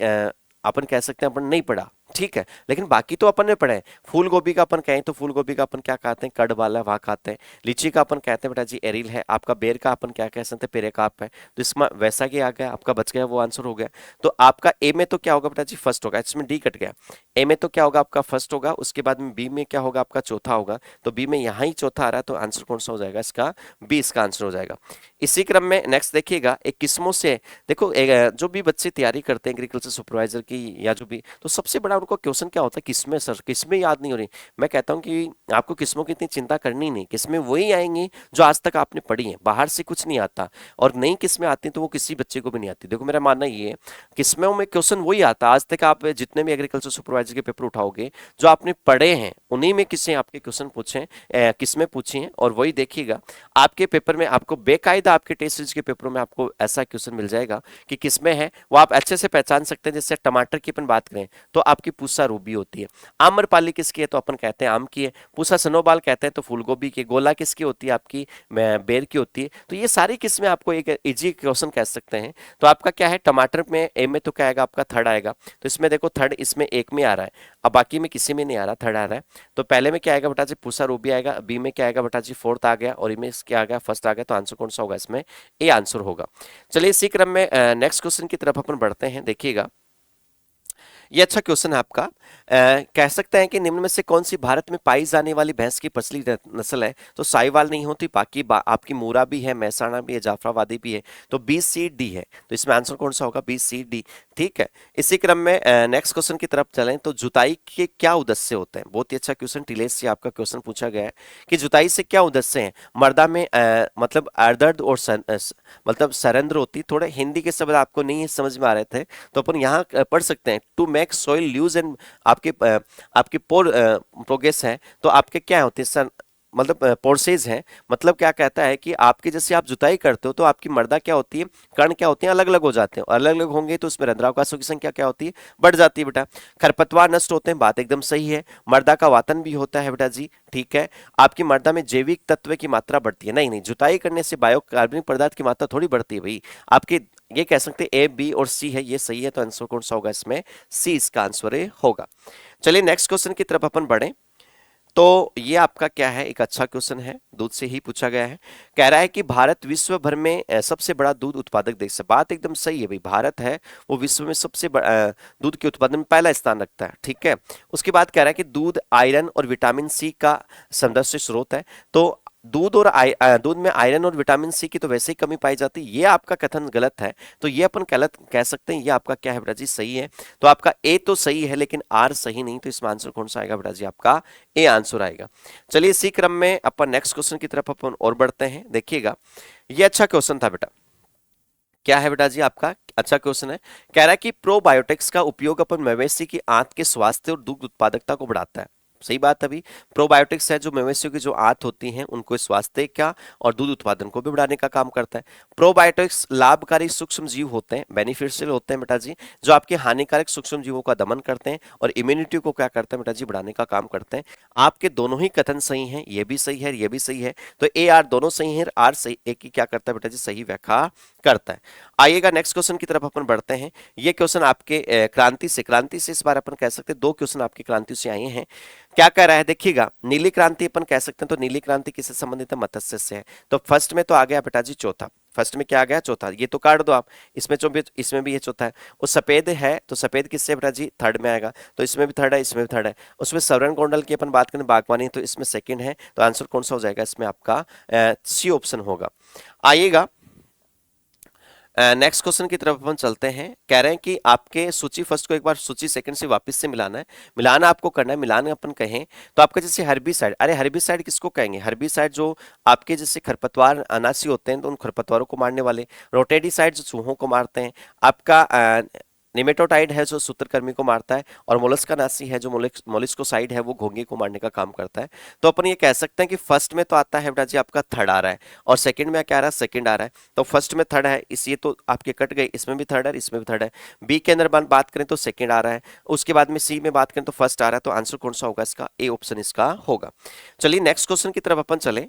अपन कह सकते हैं अपन नहीं पढ़ा, ठीक है, लेकिन बाकी तो अपन ने पढ़े हैं। फूल गोभी का अपन कहें तो फूल गोभी का अपन क्या कहते हैं, कड़ वाला वहाँ खाते हैं। लीची का अपन कहते हैं बेटा जी एरिल है। आपका बेर का अपन क्या कह सकते हैं, पेरेकाप है। तो इसमें वैसा कि आ गया आपका, बच गया वो आंसर हो गया। तो आपका ए में तो क्या होगा बेटा जी, फर्स्ट होगा। इसमें डी कट गया। ए में तो क्या होगा आपका, फर्स्ट होगा। उसके बाद में बी में क्या होगा आपका, चौथा होगा। तो बी में यहाँ ही चौथा आ रहा है, तो आंसर कौन सा हो जाएगा इसका, बी इसका आंसर हो जाएगा। इसी क्रम में नेक्स्ट देखिएगा, एक किस्मों से देखो, जो भी बच्चे तैयारी करते हैं एग्रीकल्चर सुपरवाइजर की या जो भी, तो सबसे बड़ा उनको क्वेश्चन क्या होता है, किस्में सर, किस्में याद नहीं हो रही। मैं कहता हूँ कि आपको किस्मों की इतनी चिंता करनी नहीं, किस्में वही आएंगी जो आज तक आपने पढ़ी हैं, बाहर से कुछ नहीं आता। और नई किस्में आती हैं तो वो किसी बच्चे को भी नहीं आती। देखो मेरा मानना ये है, किस्मों में क्वेश्चन वही आता, आज तक आप जितने भी एग्रीकल्चर सुपरवाइजर के पेपर उठाओगे जो आपने पढ़े हैं, उन्हीं में किससे आपके क्वेश्चन पूछे, किस्में पूछी हैं। और वही देखिएगा आपके पेपर में, आपको बेकायदा आपके टेस्ट सीरीज के पेपरों में आपको ऐसा क्वेश्चन मिल जाएगा कि किसमें है वो आप अच्छे से पहचान सकते हैं। जैसे टमाटर की अपन बात करें तो आपकी पूसा रूबी होती है। आम्रपाली किसकी है, तो अपन कहते हैं आम की है। पूसा सनोबाल कहते हैं तो फूलगोभी की। गोला किसकी होती है, आपकी बेर की होती है। तो ये सारी किस्में आपको एक इजी क्वेश्चन कह सकते हैं। तो आपका क्या है, टमाटर में ए में तो क्या आएगा आपका, थर्ड आएगा। तो इसमें देखो थर्ड इसमें एक में आ रहा है, अब बाकी में किसी में नहीं आ रहा, थर्ड आ रहा है। तो पहले में क्या आएगा बेटा जी, पूसा रूबी आएगा। बी में क्या आएगा बेटा जी, फोर्थ आ गया। और ई में क्या आ गया, फर्स्ट आ गया। तो आंसर कौन सा होगा इसमें, ए आंसर होगा। चलिए इसी क्रम में नेक्स्ट क्वेश्चन की तरफ अपन बढ़ते हैं। देखिएगा ये अच्छा क्वेश्चन है आपका। कह सकते हैं कि निम्न में से कौन सी भारत में पाई जाने वाली भैंस की पसली नस्ल है। तो साहिवाल नहीं होती, बाकी आपकी मूरा भी है, महसाणा भी है, जाफराबादी भी है। तो बी सी डी है। तो इसमें आंसर कौन सा होगा, बी सी डी। ठीक है, इसी क्रम में नेक्स्ट क्वेश्चन की तरफ चलें। तो जुताई के क्या उद्देश्य होते हैं, बहुत ही अच्छा क्वेश्चन टिलेश से आपका क्वेश्चन पूछा गया है कि जुताई से क्या उद्देश्य है। मर्दा में मतलब अर्दर्द और मतलब सरेंद्र होती। थोड़े हिंदी के शब्द आपको नहीं समझ में आ रहे थे तो अपन यहाँ पढ़ सकते हैं, to make soil loose and आपके आपके पोर प्रोग्रेस है। तो आपके क्या होते हैं सर, मतलब पोर्सेज है। मतलब क्या कहता है कि आपके जैसे आप जुताई करते हो तो आपकी मर्दा क्या होती है, कर्ण क्या होते हैं, अलग अलग हो जाते हैं। और अलग अलग होंगे तो उसमें रंध्रावकाशों की संख्या क्या होती है, बढ़ जाती है बेटा। खरपतवार नष्ट होते हैं, बात एकदम सही है। मर्दा का वातन भी होता है बेटा जी, ठीक है। आपकी मर्दा में जैविक तत्व की मात्रा बढ़ती है, नहीं नहीं, जुताई करने से बायो कार्बनिक पदार्थ की मात्रा थोड़ी बढ़ती है भाई। आपके ये कह सकते हैं ए बी और सी है, ये सही है। तो आंसर कौन सा होगा इसमें, सी इसका आंसर होगा। चलिए नेक्स्ट क्वेश्चन की तरफ अपन बढ़े। तो ये आपका क्या है, एक अच्छा क्वेश्चन है, दूध से ही पूछा गया है। कह रहा है कि भारत विश्व भर में सबसे बड़ा दूध उत्पादक देश है। बात एकदम सही है भाई, भारत है वो विश्व में सबसे बड़ा दूध के उत्पादन में पहला स्थान रखता है, ठीक है। उसके बाद कह रहा है कि दूध आयरन और विटामिन सी का समृद्ध स्रोत है। तो दूध और दूध में आयरन और विटामिन सी की तो वैसे ही कमी पाई जाती है, ये आपका कथन गलत है। तो ये अपन गलत कह सकते हैं, ये आपका क्या है बेटा जी, सही है। तो आपका ए तो सही है लेकिन आर सही नहीं। तो इसमें आंसर कौन सा आएगा बेटा जी, आपका ए आंसर आएगा। चलिए इसी क्रम में अपन नेक्स्ट क्वेश्चन की तरफ अपन और बढ़ते हैं। देखिएगा ये अच्छा क्वेश्चन था बेटा, क्या है बेटा जी आपका, अच्छा क्वेश्चन है। कह रहा है कि प्रोबायोटिक्स का उपयोग अपन मवेशी की आंत के स्वास्थ्य और दुग्ध उत्पादकता को बढ़ाता है। सही बात है अभी, प्रोबायोटिक्स है जो मवेशियों की जो आंत होती हैं उनको स्वास्थ्य का और दूध उत्पादन को भी बढ़ाने का काम करता है। प्रोबायोटिक्स लाभकारी सूक्ष्म जीव होते हैं, बेनिफिशियल होते हैं बेटा जी, जो आपके हानिकारक सूक्ष्म जीवों का दमन करते हैं और इम्यूनिटी को क्या करते हैं बेटा जी, बढ़ाने का काम करते हैं। आपके दोनों ही कथन सही हैं, ये भी सही है, ये भी सही है। तो ए आर दोनों सही है, आर सही, एक ही क्या करता है बेटा जी, सही व्याख्या करता है। आइएगा नेक्स्ट क्वेश्चन की तरफ अपन बढ़ते हैं। ये क्वेश्चन आपके क्रांति से इस बार अपन कह सकते हैं, दो क्वेश्चन आपकी क्रांति से आए हैं। क्या कह रहा है देखिएगा, नीली क्रांति अपन कह सकते हैं। तो नीली क्रांति किससे संबंधित है, मत्स्य से है। तो फर्स्ट में तो आ गया बेटा जी चौथा, फर्स्ट में क्या आ गया, चौथा। ये तो काट दो आप, इसमें इसमें भी ये चौथा है। वो सफेद है तो सफेद किससे बेटा जी, थर्ड में आएगा। तो इसमें भी थर्ड है, इसमें भी थर्ड है। उसमें सवर्ण कुंडल की अपन बात करें, बागवानी, तो इसमें सेकंड है। तो आंसर कौन सा हो जाएगा इसमें, आपका सी ऑप्शन होगा। आइएगा नेक्स्ट क्वेश्चन की तरफ अपन चलते हैं। कह रहे हैं कि आपके सूची फर्स्ट को एक बार सूची सेकंड से वापस से मिलाना है, मिलाना आपको करना है। मिलाना अपन कहें तो आपका जैसे हर्बिसाइड, अरे हर्बिसाइड किसको कहेंगे, हर्बिसाइड जो आपके जैसे खरपतवार अनासी होते हैं तो उन खरपतवारों को मारने वाले। रोटेडिसाइड जो चूहों को मारते हैं। आपका निमेटोटाइड है जो सूत्रकृमि को मारता है। और मोलस्कानासी है जो मोलिस्कोसाइड है वो घोंघे को मारने का काम करता है। तो अपन ये कह सकते हैं कि फर्स्ट में तो आता है बेटा जी आपका थर्ड आ रहा है, और सेकंड में क्या आ रहा है, सेकंड आ रहा है। तो फर्स्ट में थर्ड है, इस ये तो आपके कट गए, इसमें भी थर्ड है, इसमें भी थर्ड है। बी के अंदर बात करें तो सेकंड आ रहा है। उसके बाद में सी में बात करें तो फर्स्ट आ रहा है। तो आंसर कौन सा होगा इसका, ए ऑप्शन इसका होगा। चलिए नेक्स्ट क्वेश्चन की तरफ अपन चले।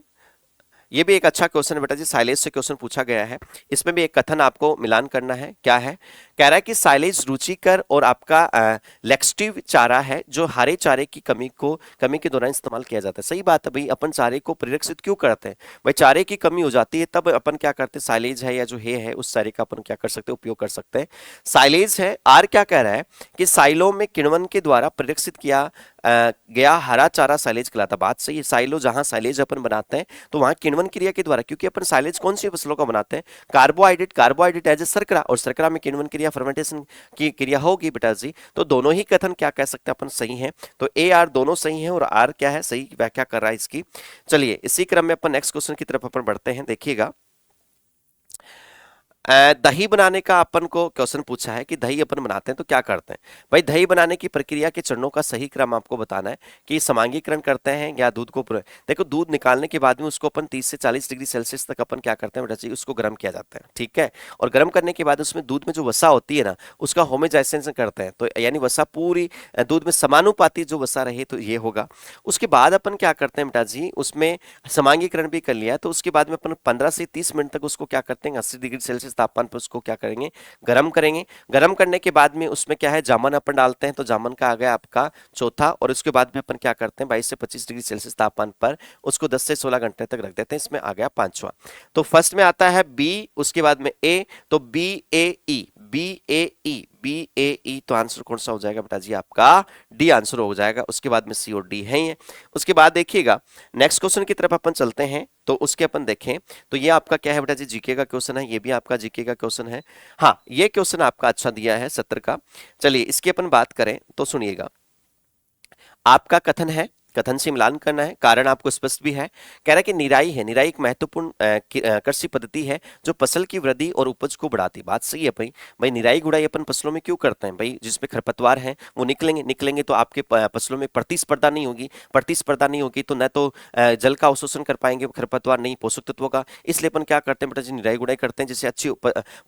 ये भी एक अच्छा क्वेश्चन है बेटा जी, साइलेज से क्वेश्चन पूछा गया है। इसमें भी एक कथन आपको मिलान करना है। क्या है, कह रहा है कि साइलेज रुचिकर और आपका लेक्सटिव चारा है जो हरे चारे की कमी के दौरान इस्तेमाल किया जाता है। सही बात है भाई, अपन चारे को परिरक्षित क्यों करते हैं भाई, चारे की कमी हो जाती है तब अपन क्या करते हैं, साइलेज है या जो है उस चारे का अपन क्या कर सकते हैं, उपयोग कर सकते हैं। साइलेज है। आर क्या कह रहा है कि साइलो में किण्वन के द्वारा परिरक्षित किया गया हरा चारा साइलेज कहलाता। बात सही है, साइलो जहां साइलेज अपन बनाते हैं तो वहां किण्वन क्रिया के द्वारा, क्योंकि अपन साइलेज कौन सी फसलों का बनाते हैं, कार्बोहाइड्रेट एज ए शर्करा, और शर्करा में किण्वन क्रिया फर्मेंटेशन की क्रिया होगी बेटा जी। तो दोनों ही कथन क्या कह सकते हैं अपन, सही है। तो ए आर दोनों सही है और आर क्या है, सही व्याख्या कर रहा है इसकी। चलिए इसी क्रम में अपन नेक्स्ट क्वेश्चन की तरफ अपन बढ़ते हैं। देखिएगा, दही बनाने का अपन को क्वेश्चन पूछा है कि दही अपन बनाते हैं तो क्या करते हैं भाई, दही बनाने की प्रक्रिया के चरणों का सही क्रम आपको बताना है कि समांगीकरण करते हैं या दूध को देखो दूध निकालने के बाद में उसको अपन 30 से 40 डिग्री सेल्सियस तक अपन क्या करते हैं बेटा जी, उसको गर्म किया जाता है, ठीक है। और गर्म करने के बाद उसमें दूध में जो वसा होती है ना उसका होमोजाइजेशन करते हैं, तो यानी वसा पूरी दूध में समानुपाती जो वसा रहे तो ये होगा। उसके बाद अपन क्या करते हैं बेटा जी, उसमें समांगीकरण भी कर लिया तो उसके बाद में अपन 15 से 30 मिनट तक उसको क्या करते हैं, 80 डिग्री सेल्सियस तापमान पर उसको क्या करेंगे, गर्म करेंगे। गर्म करने के बाद में उसमें क्या है, जामन अपन डालते हैं, तो जामन का आ गया आपका चौथा। और उसके बाद में अपन क्या करते हैं, 22 से 25 डिग्री सेल्सियस तापमान पर उसको 10 से 16 घंटे तक रख देते हैं। इसमें आ गया पांचवा। तो फर्स्ट में आता है बी, उसके बाद में ए, तो बी ए ई, बी ए ई, बी ए ई, तो आंसर कौन सा हो जाएगा बेटा जी, आपका डी आंसर हो जाएगा। उसके बाद में सी और डी है ही। उसके बाद देखिएगा नेक्स्ट क्वेश्चन की तरफ अपन चलते हैं, तो उसके अपन देखें तो ये आपका क्या है बेटा जी, जीके का क्वेश्चन है, ये भी आपका जीके का क्वेश्चन है। हाँ, ये क्वेश्चन आपका अच्छा दिया है 70 का। चलिए इसकी अपन बात करें तो सुनिएगा, आपका कथन है, कथन से मिलान करना है, कारण आपको स्पष्ट भी है। कह रहा है कि निराई है, निराई एक महत्वपूर्ण कृषि पद्धति है जो फसल की वृद्धि और उपज को बढ़ाती। बात सही है भाई। भाई निराई गुड़ाई अपन फसलों में क्यों करते हैं भाई, जिसमें खरपतवार है वो निकलेंगे तो आपके फसलों में प्रतिस्पर्धा नहीं होगी, प्रतिस्पर्धा नहीं होगी तो न तो जल का अवशोषण कर पाएंगे खरपतवार, नहीं पोषक तत्वों का। इसलिए अपन क्या करते हैं बेटा जी, निराई गुड़ाई करते हैं जिससे अच्छी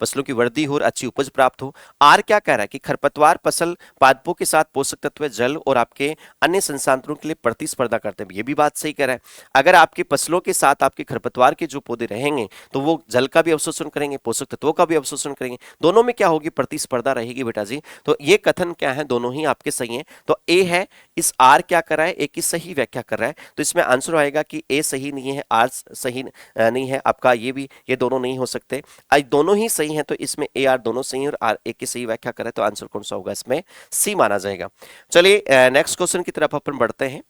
फसलों की वृद्धि हो और अच्छी उपज प्राप्त हो। आर क्या कह रहा है कि खरपतवार फसल पादपों के साथ पोषक तत्व, जल और आपके अन्य संसाधनों के लिए प्रतिस्पर्धा करते हैं। ये भी बात सही कह रहा है। अगर आपके फसलों के साथ आपके खरपतवार के जो पौधे रहेंगे तो वो जल का भी अवशोषण करेंगे, पोषक तत्वों का भी अवशोषण करेंगे, दोनों में क्या होगी, प्रतिस्पर्धा रहेगी बेटा जी। तो ये कथन क्या है, दोनों ही आपके सही हैं। तो ए है, इस आर क्या कर रहा है, ए की सही व्याख्या कर रहा है। तो इसमें आंसर आएगा कि ए सही नहीं है, आर सही नहीं है आपका, ये भी, ये दोनों नहीं हो सकते। आज दोनों ही सही हैं तो इसमें ए आर दोनों सही है और आर ए की सही व्याख्या कर रहा है, तो आंसर कौन सा होगा, इसमें सी माना जाएगा। चलिए नेक्स्ट क्वेश्चन की तरफ अपन बढ़ते हैं।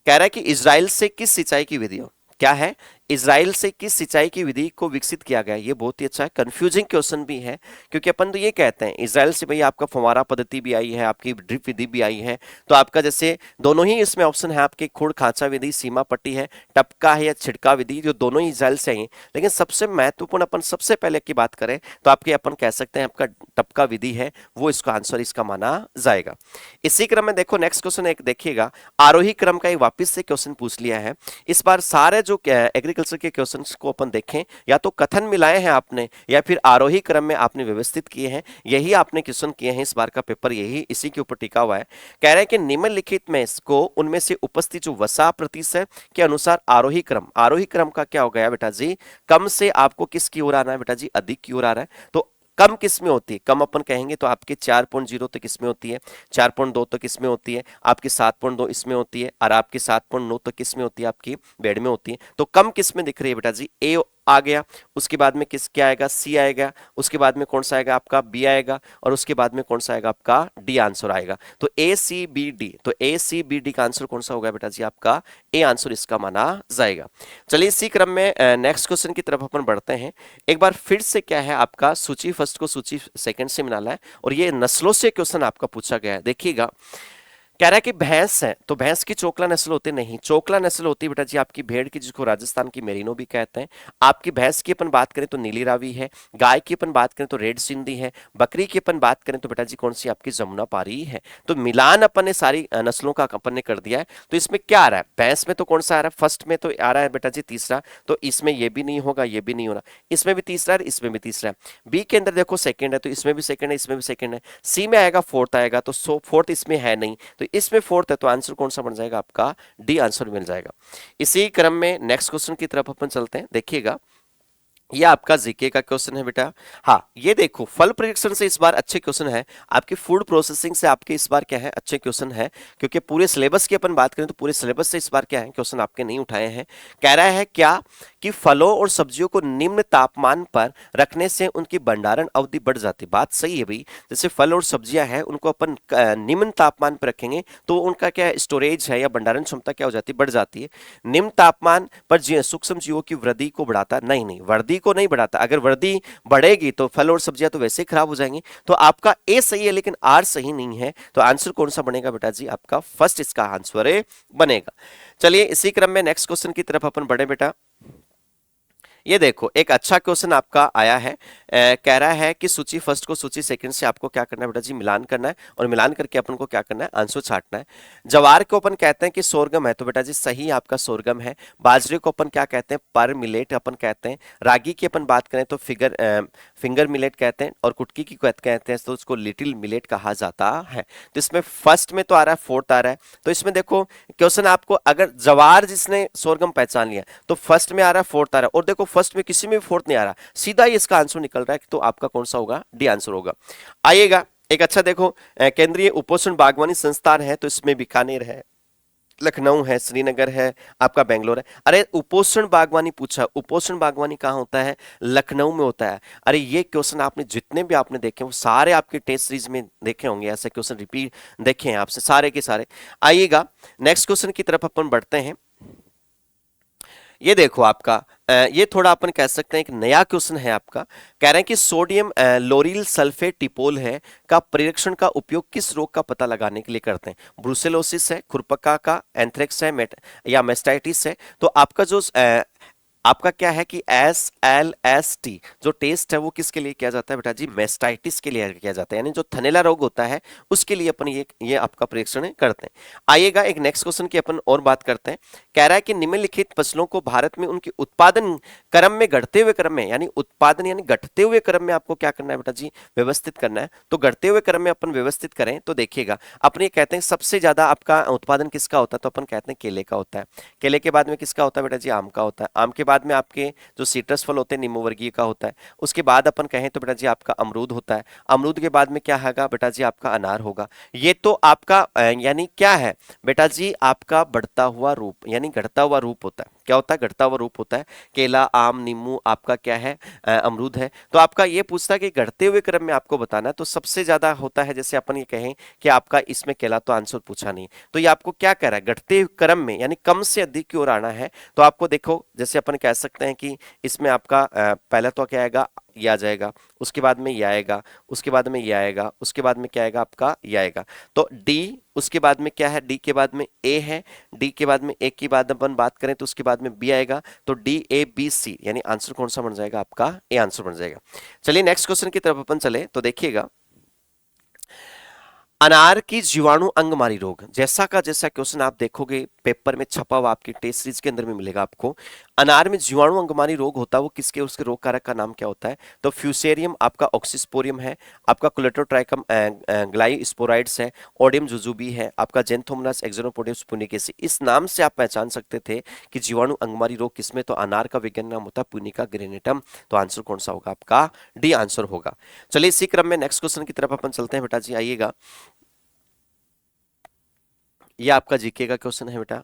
कह रहा है कि इजराइल से किस सिंचाई की विधि हो, क्या है, इजराइल से किस सिंचाई की विधि को विकसित किया गया। ये बहुत ही अच्छा है, कंफ्यूजिंग क्वेश्चन भी है, क्योंकि अपन तो ये कहते हैं इजराइल से भाई आपका फव्वारा पद्धति भी आई है, आपकी ड्रिप विधि भी आई है। तो आपका जैसे दोनों ही इसमें ऑप्शन है, आपके खोड़ खांचा विधि, सीमा पट्टी है, टपका है या छिड़का विधि, जो दोनों ही इजराइल से आई है। लेकिन सबसे महत्वपूर्ण अपन सबसे पहले की बात करें तो आपके अपन कह सकते हैं आपका टपका विधि है, वो इसका आंसर इसका माना जाएगा। इसी क्रम में देखो नेक्स्ट क्वेश्चन एक देखिएगा, आरोही क्रम का एक वापिस से क्वेश्चन पूछ लिया है। इस बार सारे जो एग्रीकल्चर के क्वेश्चंस को अपन देखें, या तो कथन मिलाए हैं आपने या फिर आरोही क्रम में आपने व्यवस्थित किए हैं, यही आपने क्वेश्चन किए हैं। इस बार का पेपर यही इसी के ऊपर टिका हुआ है। कह रहे हैं कि निम्नलिखित में इसको उनमें से उपस्थित जो वसा प्रतिशत के अनुसार आरोही क्रम का क्या हो गया बेटा जी, कम से आपको किस की ओर आना है बेटा जी, अधिक की ओर आ रहा है। तो कम किस में होती है, कम अपन कहेंगे तो आपके 4.0 तक इसमें होती है, 4.2 तक इसमें होती है, आपकी 7.2 इसमें होती है, और आपकी 7.9 तक इसमें होती है, आपकी बेड में होती है। तो कम किस में दिख रही है बेटा जी, ए आ गया, उसके बाद में किस क्या आएगा, सी आएगा, उसके बाद में कौन सा आएगा आपका, बी आएगा, और उसके बाद में कौन सा आएगा आपका, डी आंसर आएगा। तो ए सी बी डी, तो ए सी बी डी का आंसर कौन सा होगा बेटा जी, आपका ए आंसर इसका माना जाएगा। चलिए इसी क्रम में नेक्स्ट क्वेश्चन की तरफ अपन बढ़ते हैं। एक बार फिर से क्या है आपका, सूची फर्स्ट को सूची सेकंड से मिलाना है, और ये नस्लों से क्वेश्चन आपका पूछा गया है। देखिएगा, कह रहा है कि भैंस है तो भैंस की चोकला नस्ल होती नहीं, चोकला नस्ल होती है बेटा जी आपकी भेड़ की, जिसको राजस्थान की मेरिनो भी कहते हैं। आपकी भैंस की अपन बात करें तो नीली रावी है, गाय की अपन बात करें तो रेड सिंधी है, बकरी की अपन बात करें तो बेटा जी कौन सी आपकी जमुना पारी है। तो मिलान अपन ने सारी नस्लों का अपन ने कर दिया है। तो इसमें क्या आ रहा है, भैंस में तो कौन सा आ रहा है, फर्स्ट में तो आ रहा है बेटा जी तीसरा, तो इसमें ये भी नहीं होगा, ये भी नहीं होना, इसमें भी तीसरा है, इसमें भी तीसरा है। बी के अंदर देखो सेकंड है, तो इसमें भी सेकंड है, इसमें भी सेकंड है। सी में आएगा फोर्थ आएगा, तो फोर्थ इसमें है नहीं, तो इसमें फोर्थ है, तो आंसर कौन सा बन जाएगा आपका, डी आंसर मिल जाएगा। इसी क्रम में नेक्स्ट क्वेश्चन की तरफ अपन चलते हैं। देखिएगा, ये आपका जीके का क्वेश्चन है बेटा। हाँ, ये देखो फल प्रेडिक्शन से इस बार अच्छे क्वेश्चन है। आपकी फूड प्रोसेसिंग से आपके इस बार क्या है, अच्छे क्वेश्चन है। क्योंकि पूरे सिलेबस की अपन बात करें तो पूरे सिलेबस से इस बार क्या है, क्वेश्चन आपके नहीं उठाए हैं। कह रहा है क्या कि फलों और सब्जियों को निम्न तापमान पर रखने से उनकी भंडारण अवधि बढ़ जाती है। बात सही है भाई। जैसे फल और सब्जियां हैं उनको अपन निम्न तापमान पर रखेंगे तो उनका क्या स्टोरेज है या भंडारण क्षमता क्या हो जाती है, बढ़ जाती है। निम्न तापमान पर सूक्ष्म जीवों की वृद्धि को बढ़ाता नहीं, नहीं वृद्धि को नहीं बढ़ाता। अगर वृद्धि बढ़ेगी तो फल और सब्जियां तो वैसे ही खराब हो जाएंगी। तो आपका ए सही है लेकिन आर सही नहीं है। तो आंसर कौन सा बनेगा बेटा जी, आपका फर्स्ट इसका आंसर बनेगा। चलिए इसी क्रम में नेक्स्ट क्वेश्चन की तरफ अपन बढ़े बेटा। ये देखो एक अच्छा क्वेश्चन आपका आया है। कह रहा है कि सूची फर्स्ट को सूची सेकंड से आपको क्या करना है बेटा जी, मिलान करना है। और मिलान करके अपन को क्या करना है, आंसर छांटना है। जवार को अपन कहते हैं कि सोरगम है, तो बेटा जी सही आपका सोरगम है। बाजरे को अपन क्या कहते हैं, पर मिलेट अपन कहते हैं। रागी की अपन बात करें तो फिंगर मिलेट कहते हैं। और कुटकी की कहते हैं तो उसको लिटिल मिलेट कहा जाता है। तो इसमें फर्स्ट में तो आ रहा है, फोर्थ आ रहा है। तो इसमें देखो क्वेश्चन आपको अगर जवार जिसने सोरगम पहचान लिया तो फर्स्ट में आ रहा है, फोर्थ आ रहा है। और देखो फर्स्ट में किसी में भी फोर्थ नहीं आ रहा, सीधा ही इसका आंसर निकल रहा है। तो आपका कौन सा होगा, डी आंसर होगा। आइएगा एक अच्छा देखो, केंद्रीय उपोषण बागवानी संस्थान है तो इसमें बीकानेर है, लखनऊ है, श्रीनगर है, आपका बेंगलोर है। अरे उपोषण बागवानी पूछा, उपोषण बागवानी कहाँ होता है, लखनऊ में होता है। अरे ये क्वेश्चन आपने जितने भी आपने देखे वो सारे आपके टेस्ट सीरीज में देखे होंगे, ऐसे क्वेश्चन रिपीट देखे हैं आपसे सारे के सारे। आइएगा नेक्स्ट क्वेश्चन की तरफ अपन बढ़ते हैं। ये देखो आपका ये थोड़ा अपन कह सकते हैं एक नया क्वेश्चन है आपका। कह रहे हैं कि सोडियम लोरिल सल्फेट टिपोल है का परीक्षण का उपयोग किस रोग का पता लगाने के लिए करते हैं। ब्रुसेलोसिस है, खुरपका का, एंथ्रेक्स है, या मेस्टाइटिस है। तो आपका जो आपका क्या है कि SLST जो टेस्ट है वो किसके लिए किया जाता है बेटा जी, मेस्टाइटिस के लिए किया जाता है। यानी जो थनैला रोग होता है उसके लिए अपन ये आपका परीक्षण करते हैं। आइएगा एक नेक्स्ट क्वेश्चन की अपन और बात करते हैं। कह रहा है कि निम्नलिखित फसलों को भारत में उनके उत्पादन क्रम में घटते हुए क्रम में, यानी उत्पादन यानी घटते हुए क्रम में आपको क्या करना है बेटा जी, व्यवस्थित करना है। तो घटते हुए क्रम में अपन व्यवस्थित करें तो देखिएगा अपन ये कहते हैं सबसे ज्यादा आपका उत्पादन किसका होता है, तो अपन कहते हैं केले का होता है। केले के बाद में किसका होता है बेटा जी, आम का होता है। आम के बाद में आपके जो सीट्रस फल होते हैं निम्न वर्गीय का होता है। उसके बाद अपन कहें तो बेटा जी आपका अमरूद होता है। अमरूद के बाद में क्या होगा बेटा जी, आपका अनार होगा। ये तो आपका यानी क्या है बेटा जी, आपका बढ़ता हुआ रूप यानी घटता हुआ रूप होता है। क्या होता है, घटता हुआ रूप होता है। केला, आम, नींबू आपका क्या है, अमरूद है। तो आपका ये पूछता है कि घटते हुए क्रम में आपको बताना है। तो सबसे ज्यादा होता है, जैसे अपन ये कहें कि आपका इसमें केला, तो आंसर पूछा नहीं। तो ये आपको क्या कह रहा है, घटते क्रम में यानी कम से अधिक की ओर आना है। तो आपको देखो जैसे अपन कह सकते हैं कि इसमें आपका पहला तो क्या आएगा, ये आ जाएगा। उसके बाद में ये आएगा, उसके बाद में ये आएगा, उसके बाद में क्या आएगा आपका, ये आएगा। तो डी, उसके बाद में क्या है, डी के बाद में ए है। डी के बाद में ए की बाद अपन बात करें तो उसके बाद में बी आएगा। तो DABC यानी आंसर कौन सा बन जाएगा आपका, ए आंसर बन जाएगा। चलिए नेक्स्ट क्वेश्चन की तरफ अपन चले तो देखिएगा, अनार की जीवाणु अंगमारी रोग जैसा का जैसा क्वेश्चन आप देखोगे पेपर में छपा हुआ आपकी टेस्ट सीरीज के अंदर में मिलेगा आपको। अनार में जीवाणु अंगमारी रोग होता है वो किसके, उसके रोग कारक का नाम क्या होता है। तो फ्यूसेरियम आपका ऑक्सीस्पोरियम है, आपका कोलेटोट्राइकम ग्लाइस्पोराइड्स है, ओडियम जुजुबी है, आपका जेंथोमोनास एक्सोनोपोडियम पुनिकेसी। इस नाम से आप पहचान सकते थे कि जीवाणु अंगमारी रोग किसमें, तो अनार का वैज्ञानिक नाम होता है पुनिका ग्रेनेटम। तो आंसर कौन सा होगा आपका, डी आंसर होगा। चलिए इसी क्रम में नेक्स्ट क्वेश्चन की तरफ अपन चलते हैं बेटा जी। आइएगा ये आपका जीके का क्वेश्चन है बेटा।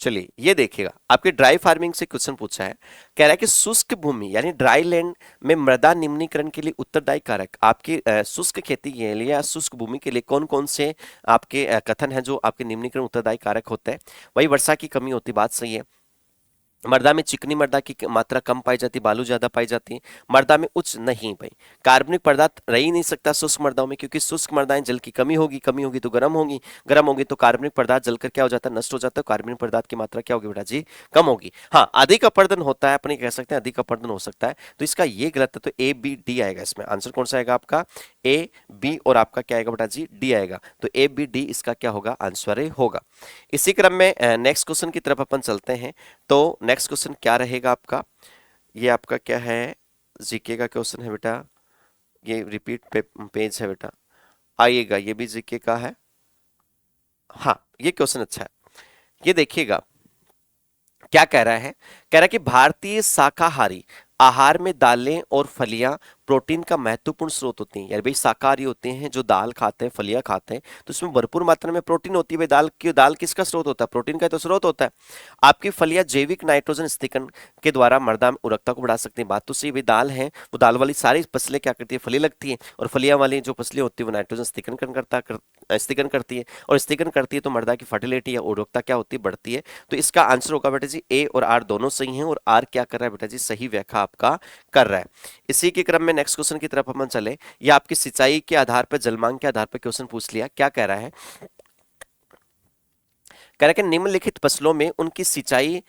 चलिए ये देखिएगा, आपके ड्राई फार्मिंग से क्वेश्चन पूछा है। कह रहा है कि शुष्क भूमि यानी ड्राई लैंड में मृदा निम्नीकरण के लिए उत्तरदायी कारक आपकी शुष्क खेती के लिए या शुष्क भूमि के लिए कौन कौन से आपके कथन है जो आपके निम्नीकरण उत्तरदायी कारक होते हैं। वही वर्षा की कमी होती, बात सही है। मृदा में चिकनी मृदा की मात्रा कम पाई जाती, बालू ज्यादा पाई जाती है। मृदा में उच्च नहीं भाई, कार्बनिक पदार्थ रह ही नहीं सकता शुष्क मृदाओं में, क्योंकि शुष्क मृदाएं जल की कमी होगी, कमी होगी तो गर्म होगी, गर्म होगी तो कार्बनिक पदार्थ जलकर क्या हो जाता है, नष्ट हो जाता है। कार्बनिक पदार्थ की मात्रा क्या होगी बेटा जी, कम होगी। हाँ अधिक अपरदन होता है, अपने कह सकते हैं अधिक अपरदन हो सकता है। तो इसका ये गलत है, तो A B D आएगा इसमें। आंसर कौन सा आएगा आपका, A B और आपका क्या आएगा बेटा जी, डी आएगा। तो A B D इसका क्या होगा, आंसर होगा। इसी क्रम में नेक्स्ट क्वेश्चन की तरफ अपन चलते हैं। तो नेक्स्ट क्वेश्चन क्या रहेगा आपका, ये आपका क्या है, जीके का क्वेश्चन है बेटा। ये रिपीट पेज है बेटा। आइएगा ये भी जीके का है। हाँ ये क्वेश्चन अच्छा है। ये देखिएगा, क्या कह रहा है? कह रहा है कि भारतीय शाकाहारी आहार में दालें और फलियां प्रोटीन का महत्वपूर्ण स्रोत होती हैं। यार भाई शाकाहारी होते हैं जो दाल खाते हैं, फलियां खाते हैं, तो इसमें भरपूर मात्रा में प्रोटीन होती है। भाई दाल किसका स्रोत होता है? प्रोटीन का तो स्रोत होता है। आपकी फलियां जैविक नाइट्रोजन स्थिरीकरण के द्वारा मृदा में उर्वरकता को बढ़ा सकती हैं। बात तो सही। भाई दाल है, वो दाल वाली सारी फसलें क्या करती है? फली लगती है, और फलियां वाली जो फसलें होती है वो नाइट्रोजन स्थिरीकरण करती है, और स्थिरीकरण करती है तो मृदा की फर्टिलिटी या उर्वरकता क्या होती है? बढ़ती है। तो इसका आंसर होगा बेटा जी ए और आर दोनों सही हैं, और आर क्या कर रहा है बेटा जी? सही व्याख्या आपका कर रहा है। इसी के क्रम में नेक्स्ट क्वेश्चन की तरफ अपन चले। ये आपकी सिंचाई के आधार पर, जलमांग के आधार पर क्वेश्चन पूछ लिया। क्या कह रहा है? कह रहा है कि निम्नलिखित फसलों में उनकी सिंचाई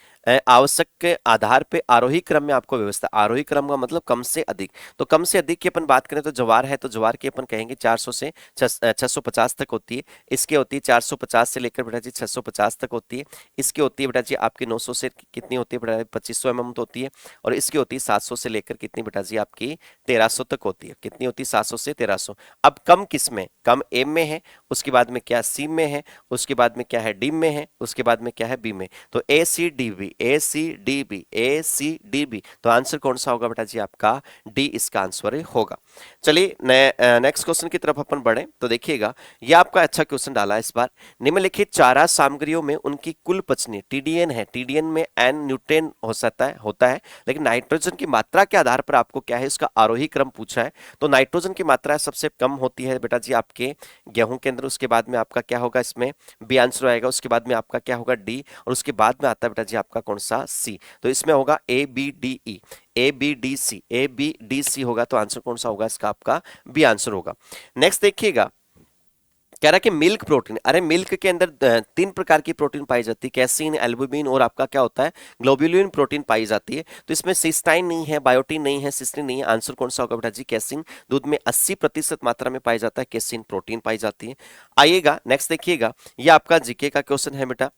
आवश्यक के आधार पे आरोही क्रम में आपको व्यवस्था। आरोही क्रम का मतलब कम से अधिक। तो कम से अधिक की अपन बात करें तो ज्वार है, तो ज्वार की अपन कहेंगे 400 से 650 तक होती है। इसकी होती है 450 से लेकर बेटा जी 650 तक होती है। इसकी होती है बेटा जी आपकी 900 से कितनी होती है बेटा जी? 2500 mm तो होती है। और इसकी होती है 700 से लेकर कितनी बेटा जी? आपकी 1300 तक होती है। कितनी होती है? 700 से 1300। अब कम किस में? कम एम में है, उसके बाद में क्या सी में है, उसके बाद में क्या है? डी में है, उसके बाद में क्या है? बी में। तो ए सी डी बी, ए सी डी बी, ए सी डी बी, तो आंसर कौन सा होगा बेटा जी? आपका डी इसका आंसर होगा। चलिए नेक्स्ट क्वेश्चन की तरफ अपन बढ़े तो देखिएगा, ये आपका अच्छा क्वेश्चन डाला है इस बार। निम्नलिखित चारा सामग्रियों में उनकी कुल पचनी, टीडीएन है, टीडीएन में एन न्यूट्रेन होता है, लेकिन नाइट्रोजन की मात्रा के आधार पर आपको क्या है? इसका आरोही क्रम पूछा है। तो नाइट्रोजन की मात्रा सबसे कम होती है बेटा जी आपके गेहूं के अंदर। उसके बाद में आपका क्या होगा? इसमें बी आंसर आएगा। उसके बाद में आपका क्या होगा? डी। और उसके बाद में आता है बेटा जी आपका कौन सा? सी। तो इसमें होगा A B D E, A B D C, A B D C होगा। तो आंसर कौन सा होगा इसका? आपका बी आंसर होगा। नेक्स्ट देखिएगा, कह रहा है कि मिल्क प्रोटीन। अरे मिल्क के अंदर 3 प्रकार की प्रोटीन पाई जाती है, कैसीन, एल्बुमिन और आपका क्या होता है? ग्लोब्युलिन प्रोटीन पाई जाती है। तो इसमें सिस्टाइन नहीं है, बायोटिन नहीं है, सिस्टीन नहीं है। आंसर कौन सा होगा बेटा जी? कैसीन। दूध में 80% मात्रा में पाई जाता है कैसीन प्रोटीन पाई जाती है। आइएगा नेक्स्ट देखिएगा, ये आपका जीके का क्वेश्चन है बेटा।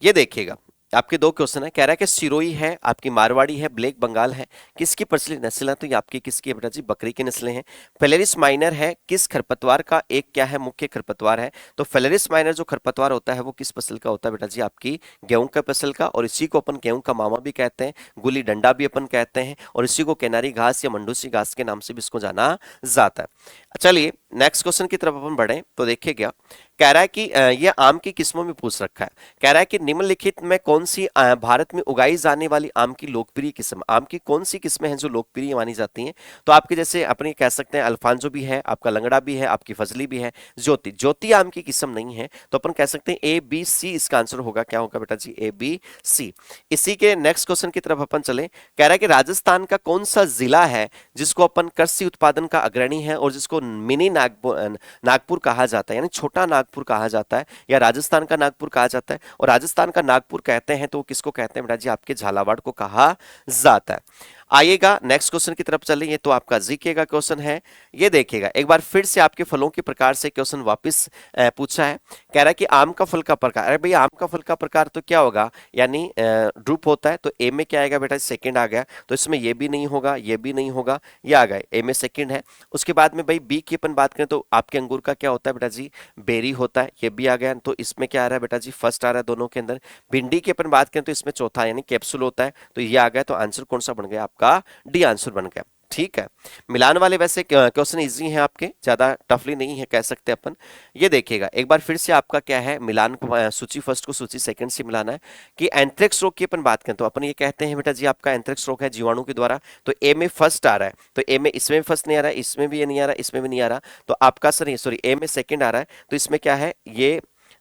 ये देखिएगा, आपके 2 क्वेश्चन है। कह रहा है कि सिरोही है, आपकी मारवाड़ी है, ब्लैक बंगाल है, किसकी प्रचलित नस्ल है? तो ये आपकी किसकी है बेटा जी? बकरी की नस्लें हैं। फेलेरिस माइनर है, किस खरपतवार का एक क्या है? मुख्य खरपतवार है। तो फेलेरिस माइनर जो खरपतवार होता है वो किस फसल का होता है बेटा जी? आपकी गेहूं का फसल का। और इसी को अपन गेहूं का मामा भी कहते हैं, गुली डंडा भी अपन कहते हैं, और इसी को कैनारी घास या मंडूसी घास के नाम से भी इसको जाना जाता है। चलिए नेक्स्ट क्वेश्चन की तरफ अपन बढ़े तो देखिए क्या कह रहा है कि ये आम की किस्मों में पूछ रखा है। कह रहा है कि निम्नलिखित में कौन सी भारत में उगाई जाने वाली आम की लोकप्रिय किस्म, आम की कौन सी किस्में हैं जो लोकप्रिय मानी जाती हैं? तो आपके जैसे अपने कह सकते हैं अल्फांजो भी है, आपका लंगड़ा भी है, आपकी फजली भी है, ज्योति। ज्योति आम की किस्म नहीं है, तो अपन कह सकते हैं ए बी सी इसका आंसर होगा। क्या होगा बेटा जी? A B C. इसी के नेक्स्ट क्वेश्चन की तरफ अपन चले। कह रहा है कि राजस्थान का कौन सा जिला है जिसको अपन कृषि उत्पादन का अग्रणी है और जिसको मिनी नागपुर कहा जाता है, यानी छोटा नागपुर कहा जाता है, या राजस्थान का नागपुर कहा जाता है। और राजस्थान का नागपुर कहते हैं तो वो किसको कहते हैं बेटा जी? आपके झालावाड़ को कहा जाता है। आइएगा नेक्स्ट क्वेश्चन की तरफ चलिए, तो आपका जीके का क्वेश्चन है। ये देखिएगा, एक बार फिर से आपके फलों के प्रकार से क्वेश्चन वापस पूछा है। कह रहा है कि आम का फल का प्रकार। अरे भैया आम का फल का प्रकार तो क्या होगा? यानी ड्रूप होता है। तो ए में क्या आएगा बेटा? सेकंड आ गया, तो इसमें ये भी नहीं होगा, ये भी नहीं होगा, ये आ गया, ए में सेकंड है। उसके बाद में भाई बी की अपन बात करें तो आपके अंगूर का क्या होता है बेटा जी? बेरी होता है, ये भी आ गया। तो इसमें क्या आ रहा है बेटा जी? फर्स्ट आ रहा है दोनों के अंदर। भिंडी की अपन बात करें तो इसमें चौथा यानी कैप्सूल होता है, तो ये आ गया। तो आंसर कौन सा बन गया? आपका डी आंसर बन गया। ठीक है, मिलान वाले वैसे क्वेश्चन इजी हैं आपके, ज्यादा टफली नहीं है कह सकते अपन। ये देखिएगा एक बार फिर से आपका क्या है? मिलान को सूची फर्स्ट को सूची सेकंड से मिलाना है। कि एंथ्रेक्स रोग की अपन बात करें तो अपन ये कहते हैं बेटा जी आपका एंथ्रेक्स रोग है जीवाणु के द्वारा। तो ए में फर्स्ट आ रहा है, तो ए में इसमें फर्स्ट नहीं आ रहा है, इसमें भी ये नहीं आ रहा, इसमें भी नहीं आ रहा। तो आपका सॉरी ए में सेकंड आ रहा है, तो इसमें क्या है?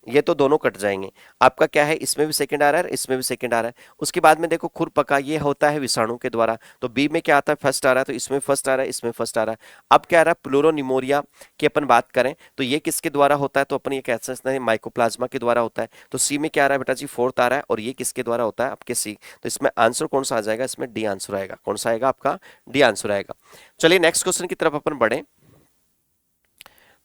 ये तो दोनों कट जाएंगे। आपका क्या है? इसमें भी सेकंड आ रहा है, इसमें भी सेकंड आ रहा है। उसके बाद में देखो खुरपका, ये होता है विषाणु के द्वारा। तो बी में क्या आता है? फर्स्ट आ रहा है, तो इसमें फर्स्ट आ रहा है, इसमें फर्स्ट आ रहा है। अब क्या आ रहा है? प्लूरोनिमोनिया की अपन बात करें तो ये किसके द्वारा होता है? तो अपन ये कह सकते हैं माइकोप्लाज्मा के द्वारा होता है। तो सी में क्या आ रहा है बेटा जी? फोर्थ आ रहा है, और ये किसके द्वारा होता है? आपके सी। तो इसमें आंसर कौन सा आ जाएगा? इसमें डी आंसर आएगा। कौन सा आएगा? आपका डी आंसर आएगा। चलिए नेक्स्ट क्वेश्चन की तरफ अपन बढ़े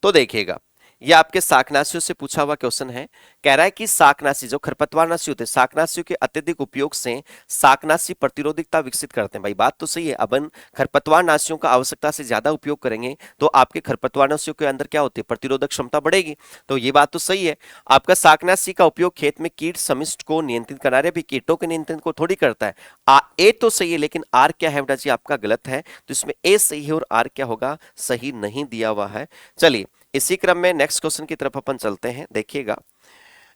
तो देखिएगा, ये आपके शाकनाशियों से पूछा हुआ क्वेश्चन है। कह रहा है कि शाकनाशी जो खरपतवारनाशी होते हैं, शाकनाशियों के अत्यधिक उपयोग से शाकनाशी प्रतिरोधकता विकसित करते हैं। भाई बात तो सही है, अपन खरपतवारनाशियों का आवश्यकता से ज्यादा उपयोग करेंगे तो आपके खरपतवारनाशियों के अंदर क्या होती है, प्रतिरोधक क्षमता बढ़ेगी। तो ये बात तो सही है। आपका शाकनाशी का उपयोग खेत में कीट समिष्ट को नियंत्रित करना है, भी कीटों के नियंत्रण को थोड़ी करता है। ए तो सही है, लेकिन आर क्या है बेटा जी आपका गलत है। तो इसमें ए सही है और आर क्या होगा, सही नहीं दिया हुआ है। चलिए इसी क्रम में नेक्स्ट क्वेश्चन की तरफ अपन चलते हैं। देखिएगा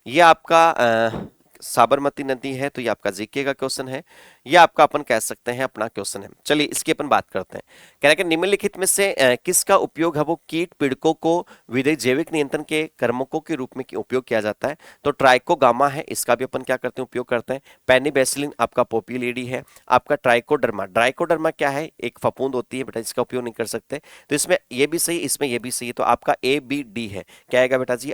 ये आपका साबरमती नदी है, तो ये आपका जीके का क्वेश्चन है। ये आपका अपन कह सकते हैं अपना क्वेश्चन है। चलिए इसकी अपन बात करते हैं। कह रहा है कि निम्नलिखित में से किसका उपयोग है वो कीट पीड़कों को विधिक जैविक नियंत्रण के कर्मकों के रूप में उपयोग किया जाता है। तो ट्राइकोगामा है, इसका भी अपन क्या करते हैं, उपयोग करते हैं। पेनिबेसिलिन आपका पोपियोलिडी है। आपका ट्राइकोडर्मा, ट्राइकोडर्मा क्या है, एक फफूंद होती है बेटा, इसका उपयोग नहीं कर सकते। तो इसमें ये भी सही, इसमें ये भी सही। तो आपका ए बी डी है। क्या आएगा बेटा जी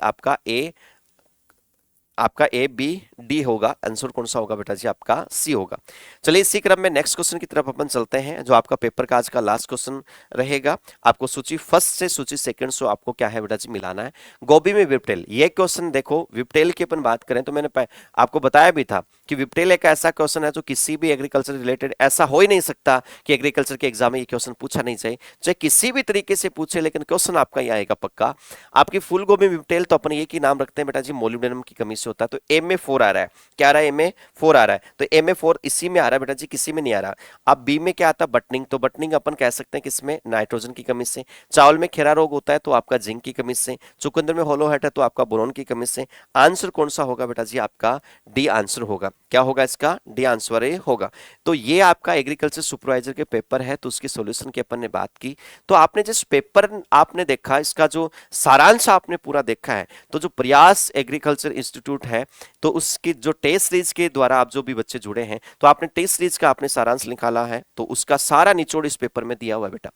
आपका ए बी डी होगा। आंसर कौन सा होगा बेटा जी, आपका सी होगा। चलिए इसी क्रम में नेक्स्ट क्वेश्चन की तरफ अपन चलते हैं, जो आपका पेपर का आज का लास्ट क्वेश्चन रहेगा। आपको सूची फर्स्ट से सूची सेकंड से आपको क्या है बेटा जी मिलाना है। गोभी में विप्टेल, ये क्वेश्चन देखो, विप्टेल की अपन बात करें तो मैंने आपको बताया भी था कि विप्टेल एक ऐसा क्वेश्चन है जो किसी भी एग्रीकल्चर रिलेटेड ऐसा हो ही नहीं सकता कि एग्रीकल्चर के एग्जाम में ये क्वेश्चन पूछा नहीं चाहिए, चाहे किसी भी तरीके से पूछे, लेकिन क्वेश्चन आपका ये आएगा पक्का। आपकी फूल गोभी में विप्टेल, तो अपन ये की नाम रखते हैं बेटा जी, मोलिब्डेनम की कमी से होता है। तो एम में 4 आ रहा है, क्या आ रहा है, एम में 4 आ रहा है। तो एम में 4 इसी में आ रहा है बेटा जी, किसी में नहीं आ रहा। अब बी में क्या आता है, बटनिंग, तो बटनिंग अपन कह सकते हैं किसमें, नाइट्रोजन की कमी से। चावल में खेरा रोग होता है तो आपका जिंक की कमी से। चुकंदर में होलो हेट है तो आपका बोरोन की कमी से। आंसर कौन सा होगा बेटा जी, आपका डी आंसर होगा। क्या होगा इसका, डी आंसर होगा। तो ये आपका एग्रीकल्चर सुपरवाइजर के पेपर है, तो उसके सॉल्यूशन की अपन ने बात की। तो आपने जिस पेपर आपने देखा, इसका जो सारांश आपने पूरा देखा है, तो जो प्रयास एग्रीकल्चर इंस्टीट्यूट है, तो उसकी जो टेस्ट सीरीज के द्वारा आप जो भी बच्चे जुड़े हैं, तो आपने टेस्ट सीरीज का आपने सारांश निकाला है, तो उसका सारा निचोड़ इस पेपर में दिया हुआ है बेटा।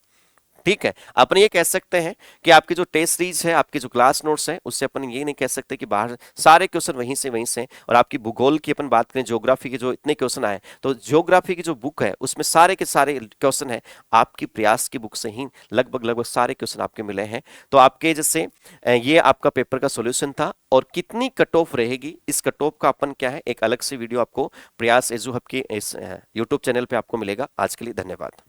ठीक है, अपन ये कह सकते हैं कि आपकी जो टेस्ट सीरीज है, आपके जो क्लास नोट्स हैं, उससे अपन ये नहीं कह सकते कि बाहर सारे क्वेश्चन वहीं से। और आपकी भूगोल की अपन बात करें, ज्योग्राफी के जो इतने क्वेश्चन आए, तो ज्योग्राफी की जो बुक है उसमें सारे के सारे क्वेश्चन है आपकी प्रयास की बुक से ही लगभग सारे क्वेश्चन आपके मिले हैं। तो आपके जैसे ये आपका पेपर का सोल्यूशन था। और कितनी कट ऑफ रहेगी, इस कट ऑफ का अपन क्या है, एक अलग से वीडियो आपको प्रयास एजू हब के इस यूट्यूब चैनल पे आपको मिलेगा। आज के लिए धन्यवाद।